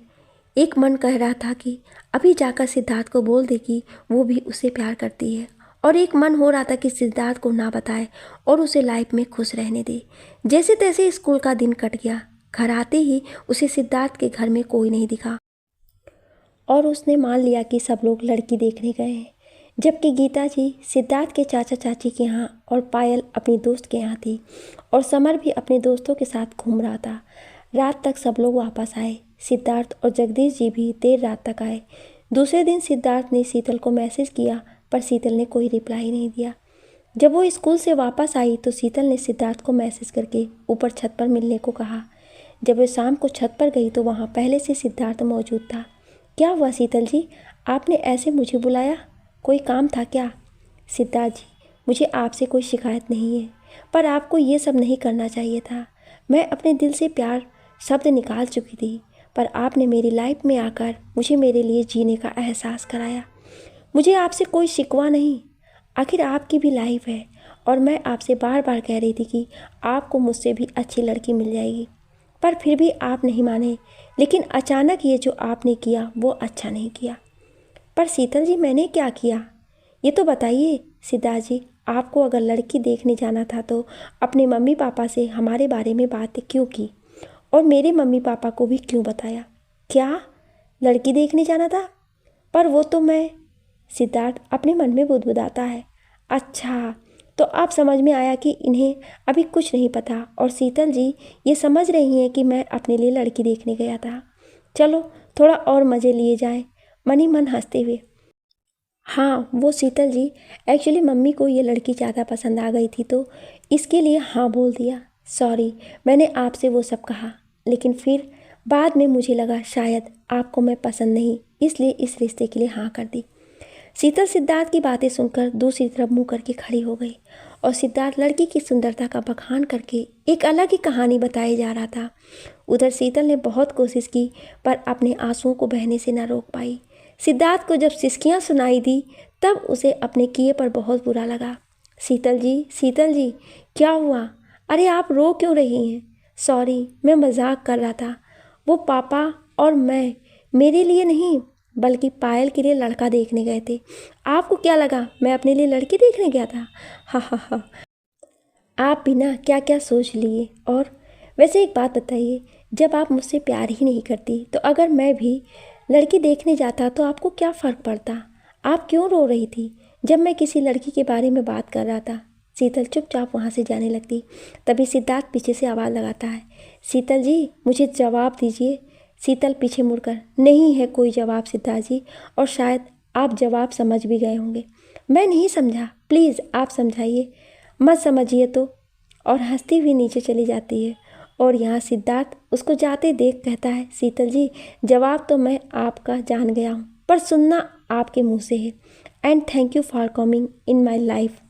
Speaker 1: एक मन कह रहा था कि अभी जाकर सिद्धार्थ को बोल दे कि वो भी उसे प्यार करती है, और एक मन हो रहा था कि सिद्धार्थ को ना बताए और उसे लाइफ में खुश रहने दे। जैसे तैसे स्कूल का दिन कट गया। घर आते ही उसे सिद्धार्थ के घर में कोई नहीं दिखा और उसने मान लिया कि सब लोग लड़की देखने गए हैं, जबकि गीता जी सिद्धार्थ के चाचा चाची के यहाँ और पायल अपनी दोस्त के यहाँ थी और समर भी अपने दोस्तों के साथ घूम रहा था। रात तक सब लोग वापस आए। सिद्धार्थ और जगदीश जी भी देर रात तक आए। दूसरे दिन सिद्धार्थ ने शीतल को मैसेज किया, पर शीतल ने कोई रिप्लाई नहीं दिया। जब वो स्कूल से वापस आई तो शीतल ने सिद्धार्थ को मैसेज करके ऊपर छत पर मिलने को कहा। जब वो शाम को छत पर गई तो वहाँ पहले से सिद्धार्थ मौजूद था। क्या हुआ शीतल जी, आपने ऐसे मुझे बुलाया? कोई काम था क्या? सिद्धार्थ जी, मुझे आपसे कोई शिकायत नहीं है, पर आपको ये सब नहीं करना चाहिए था। मैं अपने दिल से प्यार शब्द निकाल चुकी थी, पर आपने मेरी लाइफ में आकर मुझे मेरे लिए जीने का एहसास कराया। मुझे आपसे कोई शिकवा नहीं, आखिर आपकी भी लाइफ है और मैं आपसे बार बार कह रही थी कि आपको मुझसे भी अच्छी लड़की मिल जाएगी, पर फिर भी आप नहीं माने। लेकिन अचानक ये जो आपने किया वो अच्छा नहीं किया। पर शीतल जी, मैंने क्या किया ये तो बताइए। सिद्धार्थ जी, आपको अगर लड़की देखने जाना था तो अपने मम्मी पापा से हमारे बारे में बात क्यों की और मेरे मम्मी पापा को भी क्यों बताया? क्या लड़की देखने जाना था? पर वो तो मैं, सिद्धार्थ अपने मन में बुदबुदाता है। अच्छा, तो अब समझ में आया कि इन्हें अभी कुछ नहीं पता और शीतल जी ये समझ रही हैं कि मैं अपने लिए लड़की देखने गया था। चलो थोड़ा और मज़े लिए जाएं, मन ही मन हंसते हुए। हाँ वो शीतल जी, एक्चुअली मम्मी को ये लड़की ज़्यादा पसंद आ गई थी तो इसके लिए हाँ बोल दिया। सॉरी, मैंने आपसे वो सब कहा, लेकिन फिर बाद में मुझे लगा शायद आपको मैं पसंद नहीं, इसलिए इस रिश्ते के लिए हाँ कर दी। शीतल सिद्धार्थ की बातें सुनकर दूसरी तरफ मुंह करके खड़ी हो गई और सिद्धार्थ लड़की की सुंदरता का बखान करके एक अलग ही कहानी बताई जा रहा था। उधर शीतल ने बहुत कोशिश की पर अपने आंसुओं को बहने से न रोक पाई। सिद्धार्थ को जब सिसकियां सुनाई दी तब उसे अपने किए पर बहुत बुरा लगा। शीतल जी क्या हुआ? अरे आप रो क्यों रही हैं? सॉरी, मैं मजाक कर रहा था। वो पापा और मैं मेरे लिए नहीं बल्कि पायल के लिए लड़का देखने गए थे। आपको क्या लगा मैं अपने लिए लड़की देखने गया था? हा हा हा, आप भी ना क्या क्या सोच लिए। और वैसे एक बात बताइए, जब आप मुझसे प्यार ही नहीं करती तो अगर मैं भी लड़की देखने जाता तो आपको क्या फ़र्क पड़ता? आप क्यों रो रही थी जब मैं किसी लड़की के बारे में बात कर रहा था? शीतल चुपचाप वहाँ से जाने लगती। तभी सिद्धार्थ पीछे से आवाज़ लगाता है, शीतल जी मुझे जवाब दीजिए। शीतल पीछे मुड़कर, नहीं है कोई जवाब सिद्धार्थ जी, और शायद आप जवाब समझ भी गए होंगे। मैं नहीं समझा, प्लीज़ आप समझाइए। मत समझिए तो, और हंसती हुई नीचे चली जाती है। और यहाँ सिद्धार्थ उसको जाते देख कहता है, शीतल जी जवाब तो मैं आपका जान गया हूँ, पर सुनना आपके मुंह से है। And thank you for coming in my life.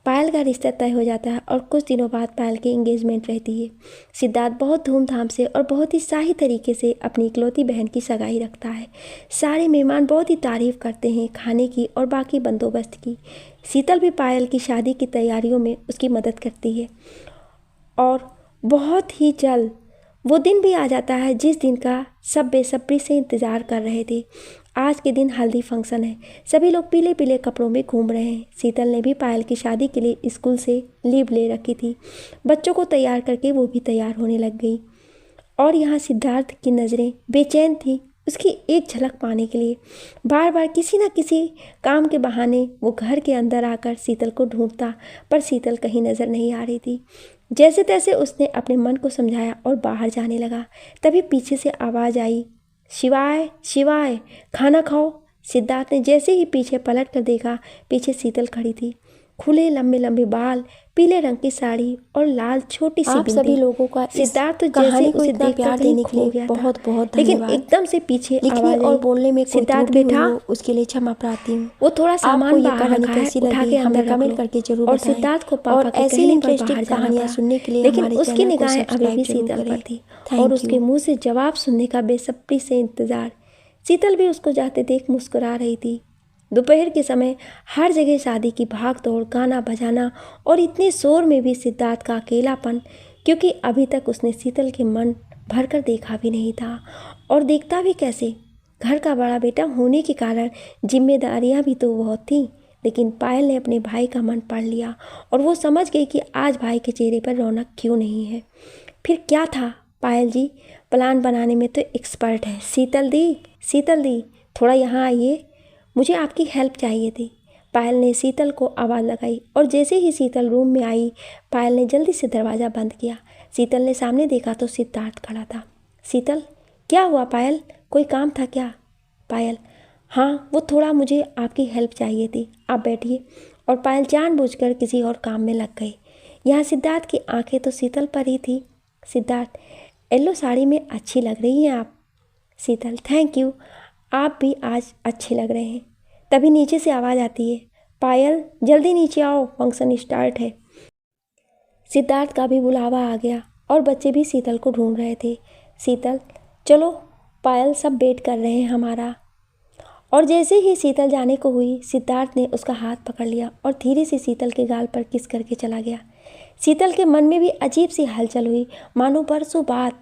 Speaker 1: Payal का रिश्ता तय हो जाता है और कुछ दिनों बाद पायल की एंगेजमेंट रहती है। सिद्धार्थ बहुत धूमधाम से और बहुत ही शाही तरीके से अपनी इकलौती बहन की सगाई रखता है। सारे मेहमान बहुत ही तारीफ करते हैं खाने की और बाकी बंदोबस्त की। शीतल भी पायल की शादी की तैयारियों में उसकी मदद करती है और बहुत ही जल्द वो दिन भी आ जाता है जिस दिन का सब बेसब्री से इंतज़ार कर रहे थे। आज के दिन हल्दी फंक्शन है। सभी लोग पीले पीले कपड़ों में घूम रहे हैं। शीतल ने भी पायल की शादी के लिए स्कूल से लीव ले रखी थी। बच्चों को तैयार करके वो भी तैयार होने लग गई। और यहाँ सिद्धार्थ की नज़रें बेचैन थी उसकी एक झलक पाने के लिए। बार बार किसी न किसी काम के बहाने वो घर के अंदर आकर शीतल को ढूंढता, पर शीतल कहीं नज़र नहीं आ रही थी। जैसे तैसे उसने अपने मन को समझाया और बाहर जाने लगा। तभी पीछे से आवाज़ आई, शिवाय शिवाय, खाना खाओ। सिद्धार्थ ने जैसे ही पीछे पलट कर देखा, पीछे शीतल खड़ी थी। खुले लंबे लंबे बाल, पीले रंग की साड़ी और लाल छोटी सी बिंदी। आप सभी लोगों का सिद्धार्थ तो जैसे उसे प्यार देने के लिए बहुत बहुत धन्यवाद। लेकिन एकदम से पीछे लिखने और बोलने में सिद्धार्थ बैठा, उसके लिए क्षमा प्रार्थी हूँ। वो थोड़ा सामान बाहर रखा है, उठा के हमें कमेंट करके जरूर बताएं। और सिद्धार्थ को पापा के कहने पर बाहर कहानियाँ सुनने के लिए, लेकिन उसकी निगाहें अभी भी शीतल पर थी और उसके मुंह से जवाब सुनने का बेसब्री से इंतजार। शीतल भी उसको जाते देख मुस्कुरा रही थी। दोपहर के समय हर जगह शादी की भाग दौड़, गाना बजाना और इतने शोर में भी सिद्धार्थ का अकेलापन, क्योंकि अभी तक उसने शीतल के मन भरकर देखा भी नहीं था। और देखता भी कैसे, घर का बड़ा बेटा होने के कारण जिम्मेदारियां भी तो बहुत थीं। लेकिन पायल ने अपने भाई का मन पढ़ लिया और वो समझ गई कि आज भाई के चेहरे पर रौनक क्यों नहीं है। फिर क्या था, पायल जी प्लान बनाने में तो एक्सपर्ट है। शीतल दी थोड़ा यहाँ आइए, मुझे आपकी हेल्प चाहिए थी। पायल ने शीतल को आवाज़ लगाई और जैसे ही शीतल रूम में आई, पायल ने जल्दी से दरवाज़ा बंद किया। शीतल ने सामने देखा तो सिद्धार्थ खड़ा था। शीतल, क्या हुआ पायल, कोई काम था क्या? पायल, हाँ, वो थोड़ा मुझे आपकी हेल्प चाहिए थी, आप बैठिए। और पायल जानबूझकर किसी और काम में लग गई। यहाँ सिद्धार्थ की आंखें तो शीतल पर ही थी। सिद्धार्थ, येलो साड़ी में अच्छी लग रही हैं आप। शीतल, थैंक यू, आप भी आज अच्छे लग रहे हैं। तभी नीचे से आवाज़ आती है, पायल जल्दी नीचे आओ, फंक्शन स्टार्ट है। सिद्धार्थ का भी बुलावा आ गया और बच्चे भी शीतल को ढूंढ रहे थे। शीतल, चलो, पायल सब वेट कर रहे हैं हमारा। और जैसे ही शीतल जाने को हुई, सिद्धार्थ ने उसका हाथ पकड़ लिया और धीरे से शीतल के गाल पर किस करके चला गया। शीतल के मन में भी अजीब सी हलचल हुई, मानो बरसों बाद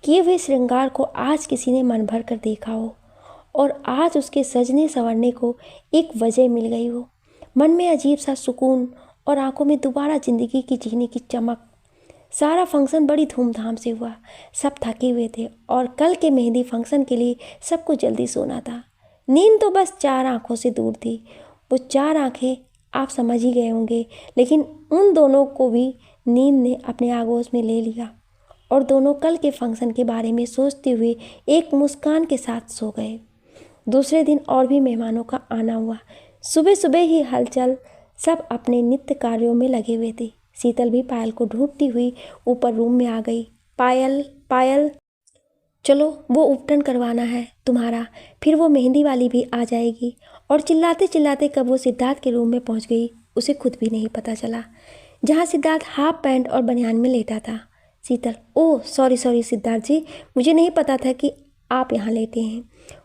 Speaker 1: किए हुए श्रृंगार को आज किसी ने मन भर कर देखा हो और आज उसके सजने संवरने को एक वजह मिल गई हो। मन में अजीब सा सुकून और आंखों में दोबारा ज़िंदगी की जीने की चमक। सारा फंक्शन बड़ी धूमधाम से हुआ। सब थके हुए थे और कल के मेहंदी फंक्शन के लिए सबको जल्दी सोना था। नींद तो बस 4 आंखों से दूर थी। वो 4 आंखें आप समझ ही गए होंगे, लेकिन उन दोनों को भी नींद ने अपने आगोश में ले लिया और दोनों कल के फंक्शन के बारे में सोचते हुए एक मुस्कान के साथ सो गए। दूसरे दिन और भी मेहमानों का आना हुआ। सुबह सुबह ही हलचल, सब अपने नित्य कार्यों में लगे हुए थे। शीतल भी पायल को ढूंढती हुई ऊपर रूम में आ गई। पायल, चलो, वो उपटन करवाना है तुम्हारा, फिर वो मेहंदी वाली भी आ जाएगी। और चिल्लाते चिल्लाते कब वो सिद्धार्थ के रूम में पहुंच गई, उसे खुद भी नहीं पता चला, जहाँ सिद्धार्थ हाफ पैंट और बनियान में लेटा था। शीतल, ओह सॉरी सिद्धार्थ जी, मुझे नहीं पता था कि आप यहाँ लेटे हैं।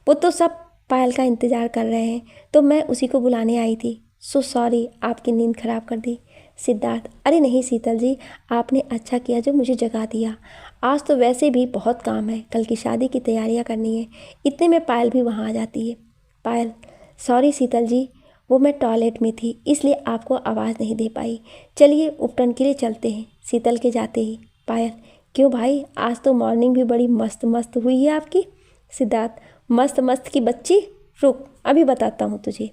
Speaker 1: वो तो सब पायल का इंतज़ार कर रहे हैं, तो मैं उसी को बुलाने आई थी। सो सॉरी, आपकी नींद खराब कर दी। सिद्धार्थ, अरे नहीं शीतल जी, आपने अच्छा किया जो मुझे जगा दिया। आज तो वैसे भी बहुत काम है, कल की शादी की तैयारियां करनी है। इतने में पायल भी वहाँ आ जाती है। पायल, सॉरी शीतल जी, वो मैं टॉयलेट में थी इसलिए आपको आवाज़ नहीं दे पाई। चलिए उपटन के लिए चलते हैं। शीतल के जाते ही पायल, क्यों भाई, आज तो मॉर्निंग भी बड़ी मस्त मस्त हुई है आपकी। सिद्धार्थ, मस्त मस्त की बच्ची, रुक अभी बताता हूँ तुझे।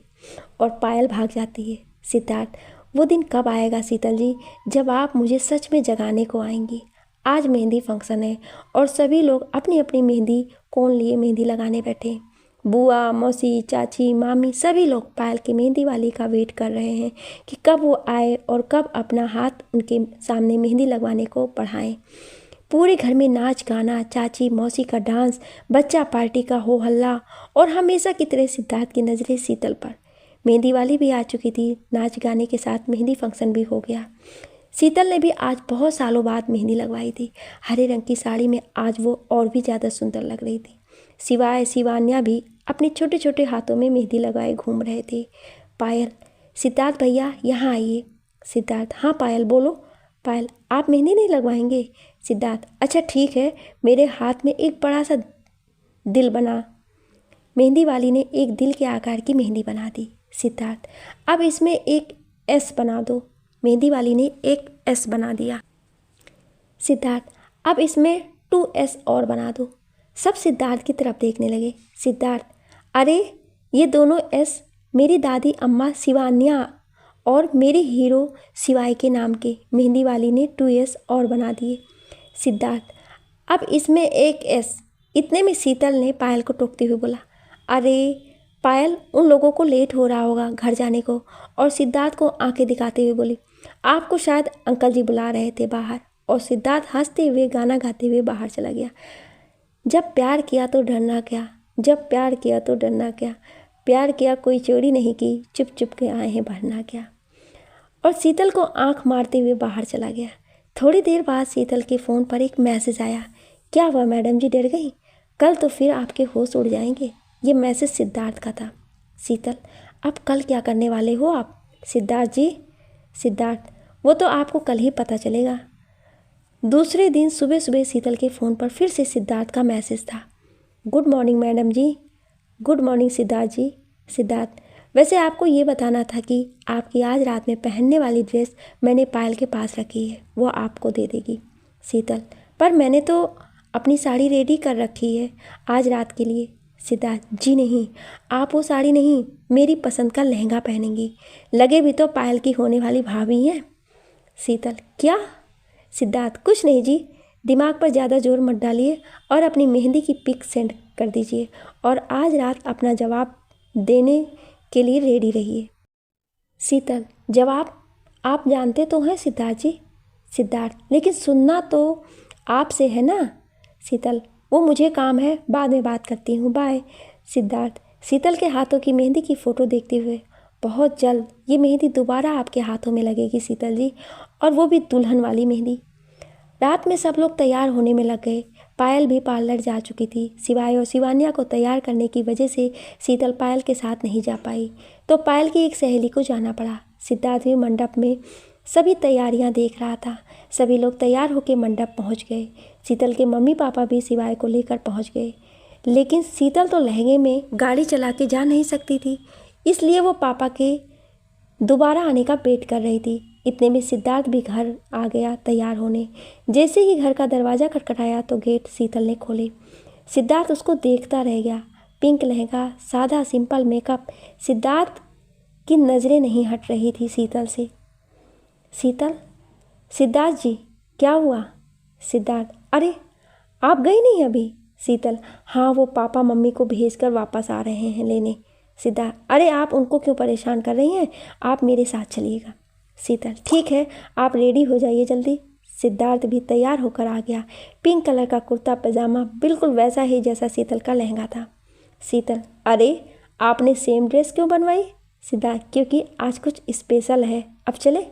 Speaker 1: और पायल भाग जाती है। सिद्धार्थ, वो दिन कब आएगा शीतल जी, जब आप मुझे सच में जगाने को आएंगी। आज मेहंदी फंक्शन है और सभी लोग अपनी अपनी मेहंदी कोन लिए मेहंदी लगाने बैठे। बुआ, मौसी, चाची, मामी सभी लोग पायल की मेहंदी वाली का वेट कर रहे हैं कि कब वो आए और कब अपना हाथ उनके सामने मेहंदी लगवाने को बढ़ाएं। पूरे घर में नाच गाना, चाची मौसी का डांस, बच्चा पार्टी का हो हल्ला और हमेशा की तरह सिद्धार्थ की नज़रें शीतल पर। मेहंदी वाली भी आ चुकी थी। नाच गाने के साथ मेहंदी फंक्शन भी हो गया। शीतल ने भी आज बहुत सालों बाद मेहंदी लगवाई थी। हरे रंग की साड़ी में आज वो और भी ज़्यादा सुंदर लग रही थी। सिवाय शिवान्या भी अपने छोटे छोटे हाथों में मेहंदी लगाए घूम रहे थे। पायल, सिद्धार्थ भैया यहाँ आइए। सिद्धार्थ, हाँ पायल बोलो। पायल, आप मेहंदी नहीं लगवाएंगे? सिद्धार्थ, अच्छा ठीक है, मेरे हाथ में एक बड़ा सा दिल बना। मेहंदी वाली ने एक दिल के आकार की मेहंदी बना दी। सिद्धार्थ, अब इसमें एक एस बना दो। मेहंदी वाली ने एक एस बना दिया। सिद्धार्थ, अब इसमें 2S और बना दो। सब सिद्धार्थ की तरफ देखने लगे। सिद्धार्थ, अरे ये दोनों एस मेरी दादी अम्मा शिवान्या और मेरे हीरो शिवाय के नाम के। मेहंदी वाली ने 2S और बना दिए। सिद्धार्थ, अब इसमें एक एस। इतने में शीतल ने पायल को टोकते हुए बोला, अरे पायल, उन लोगों को लेट हो रहा होगा घर जाने को। और सिद्धार्थ को आंखें दिखाते हुए बोली, आपको शायद अंकल जी बुला रहे थे बाहर। और सिद्धार्थ हंसते हुए गाना गाते हुए बाहर चला गया। जब प्यार किया तो डरना क्या, जब प्यार किया तो डरना क्या, प्यार किया कोई चोरी नहीं की, चुप चुप के आए हैं भरना क्या। और शीतल को आंख मारते हुए बाहर चला गया। थोड़ी देर बाद शीतल के फ़ोन पर एक मैसेज आया। क्या हुआ मैडम जी, डर गई? कल तो फिर आपके होश उड़ जाएंगे। ये मैसेज सिद्धार्थ का था। शीतल, अब कल क्या करने वाले हो आप? सिद्धार्थ जी। सिद्धार्थ, वो तो आपको कल ही पता चलेगा। दूसरे दिन सुबह सुबह शीतल के फ़ोन पर फिर से सिद्धार्थ का मैसेज था। गुड मॉर्निंग मैडम जी। गुड मॉर्निंग सिद्धार्थ जी। सिद्धार्थ, वैसे आपको ये बताना था कि आपकी आज रात में पहनने वाली ड्रेस मैंने पायल के पास रखी है, वो आपको दे देगी। शीतल, पर मैंने तो अपनी साड़ी रेडी कर रखी है आज रात के लिए। सिद्धार्थ, जी नहीं, आप वो साड़ी नहीं, मेरी पसंद का लहंगा पहनेंगी। लगे भी तो पायल की होने वाली भाभी हैं। शीतल, क्या? सिद्धार्थ, कुछ नहीं जी, दिमाग पर ज़्यादा जोर मत डालिए और अपनी मेहंदी की पिक सेंड कर दीजिए और आज रात अपना जवाब देने के लिए रेडी रहिए। शीतल, जवाब आप जानते तो हैं सिद्धार्थ जी। सिद्धार्थ, लेकिन सुनना तो आपसे है ना। शीतल, वो मुझे काम है, बाद में बात करती हूँ, बाय। सिद्धार्थ शीतल के हाथों की मेहंदी की फ़ोटो देखते हुए, बहुत जल्द ये मेहंदी दोबारा आपके हाथों में लगेगी शीतल जी, और वो भी दुल्हन वाली मेहंदी। रात में सब लोग तैयार होने में लग गए। पायल भी पार्लर जा चुकी थी। शिवाय और शिवान्या को तैयार करने की वजह से शीतल पायल के साथ नहीं जा पाई, तो पायल की एक सहेली को जाना पड़ा। सिद्धार्थ भी मंडप में सभी तैयारियां देख रहा था। सभी लोग तैयार होकर मंडप पहुंच गए। शीतल के मम्मी पापा भी शिवाय को लेकर पहुंच गए, लेकिन शीतल तो लहंगे में गाड़ी चला के जा नहीं सकती थी, इसलिए वो पापा के दोबारा आने का वेट कर रही थी। इतने में सिद्धार्थ भी घर आ गया तैयार होने। जैसे ही घर का दरवाज़ा खटखटाया तो गेट शीतल ने खोले। सिद्धार्थ उसको देखता रह गया। पिंक लहंगा, सादा सिंपल मेकअप। सिद्धार्थ की नज़रें नहीं हट रही थी शीतल से। शीतल, सिद्धार्थ जी, क्या हुआ? सिद्धार्थ, अरे आप गई नहीं अभी? शीतल, हाँ, वो पापा मम्मी को भेजकर वापस आ रहे हैं लेने। सिद्धार्थ, अरे आप उनको क्यों परेशान कर रही हैं, आप मेरे साथ चलिएगा। शीतल, ठीक है, आप रेडी हो जाइए जल्दी। सिद्धार्थ भी तैयार होकर आ गया। पिंक कलर का कुर्ता पजामा, बिल्कुल वैसा ही जैसा शीतल का लहंगा था। शीतल, अरे आपने सेम ड्रेस क्यों बनवाई? सिद्धार्थ, क्योंकि आज कुछ स्पेशल है, अब चले।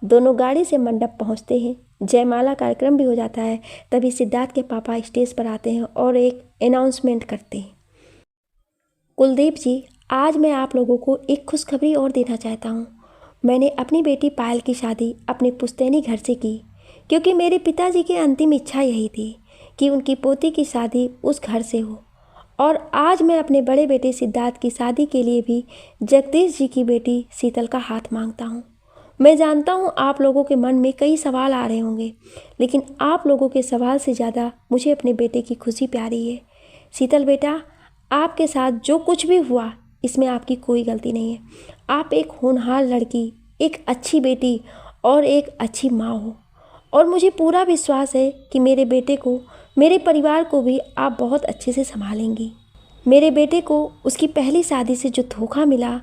Speaker 1: दोनों गाड़ी से मंडप पहुंचते हैं। जयमाला कार्यक्रम भी हो जाता है। तभी सिद्धार्थ के पापा स्टेज पर आते हैं और एक अनाउंसमेंट करते हैं। कुलदीप जी, आज मैं आप लोगों को एक खुशखबरी और देना चाहता हूँ। मैंने अपनी बेटी पायल की शादी अपने पुश्तैनी घर से की, क्योंकि मेरे पिताजी की अंतिम इच्छा यही थी कि उनकी पोती की शादी उस घर से हो। और आज मैं अपने बड़े बेटे सिद्धार्थ की शादी के लिए भी जगदीश जी की बेटी शीतल का हाथ मांगता हूँ। मैं जानता हूँ आप लोगों के मन में कई सवाल आ रहे होंगे, लेकिन आप लोगों के सवाल से ज़्यादा मुझे अपने बेटे की खुशी प्यारी है। शीतल बेटा, आपके साथ जो कुछ भी हुआ इसमें आपकी कोई गलती नहीं है। आप एक होनहार लड़की, एक अच्छी बेटी और एक अच्छी माँ हो, और मुझे पूरा विश्वास है कि मेरे बेटे को, मेरे परिवार को भी आप बहुत अच्छे से संभालेंगी। मेरे बेटे को उसकी पहली शादी से जो धोखा मिला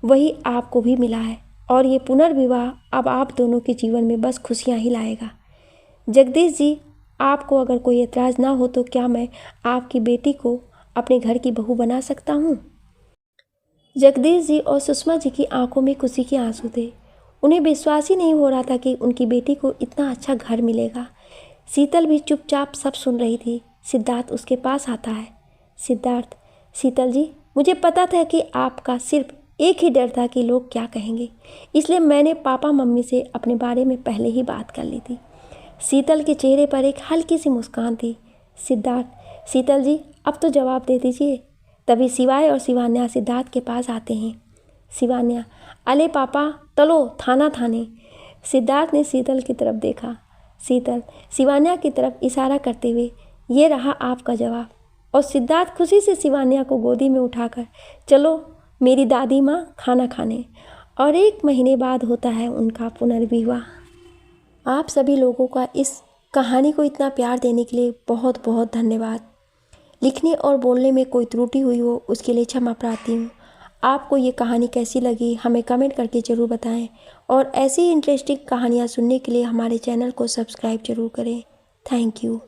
Speaker 1: वही आपको भी मिला है, और ये पुनर्विवाह अब आप दोनों के जीवन में बस खुशियाँ ही लाएगा। जगदीश जी, आपको अगर कोई एतराज़ ना हो तो क्या मैं आपकी बेटी को अपने घर की बहू बना सकता हूँ? जगदीश जी और सुषमा जी की आंखों में खुशी के आंसू थे। उन्हें विश्वास ही नहीं हो रहा था कि उनकी बेटी को इतना अच्छा घर मिलेगा। शीतल भी चुपचाप सब सुन रही थी। सिद्धार्थ उसके पास आता है। सिद्धार्थ, शीतल जी, मुझे पता था कि आपका सिर्फ एक ही डर था कि लोग क्या कहेंगे, इसलिए मैंने पापा मम्मी से अपने बारे में पहले ही बात कर ली थी। शीतल के चेहरे पर एक हल्की सी मुस्कान थी। सिद्धार्थ, शीतल जी अब तो जवाब दे दीजिए। तभी शिवाय और शिवान्या सिद्धार्थ के पास आते हैं। शिवान्या, अले पापा चलो थाना थाने। सिद्धार्थ ने शीतल की तरफ देखा। शीतल शिवान्या की तरफ इशारा करते हुए, ये रहा आपका जवाब। और सिद्धार्थ खुशी से शिवान्या को गोदी में उठाकर, चलो मेरी दादी माँ खाना खाने। और 1 महीने बाद होता है उनका पुनर्विवाह। आप सभी लोगों का इस कहानी को इतना प्यार देने के लिए बहुत बहुत धन्यवाद। लिखने और बोलने में कोई त्रुटि हुई हो उसके लिए क्षमा प्रार्थी हूँ। आपको ये कहानी कैसी लगी हमें कमेंट करके ज़रूर बताएं और ऐसी ही इंटरेस्टिंग कहानियाँ सुनने के लिए हमारे चैनल को सब्सक्राइब जरूर करें। Thank you.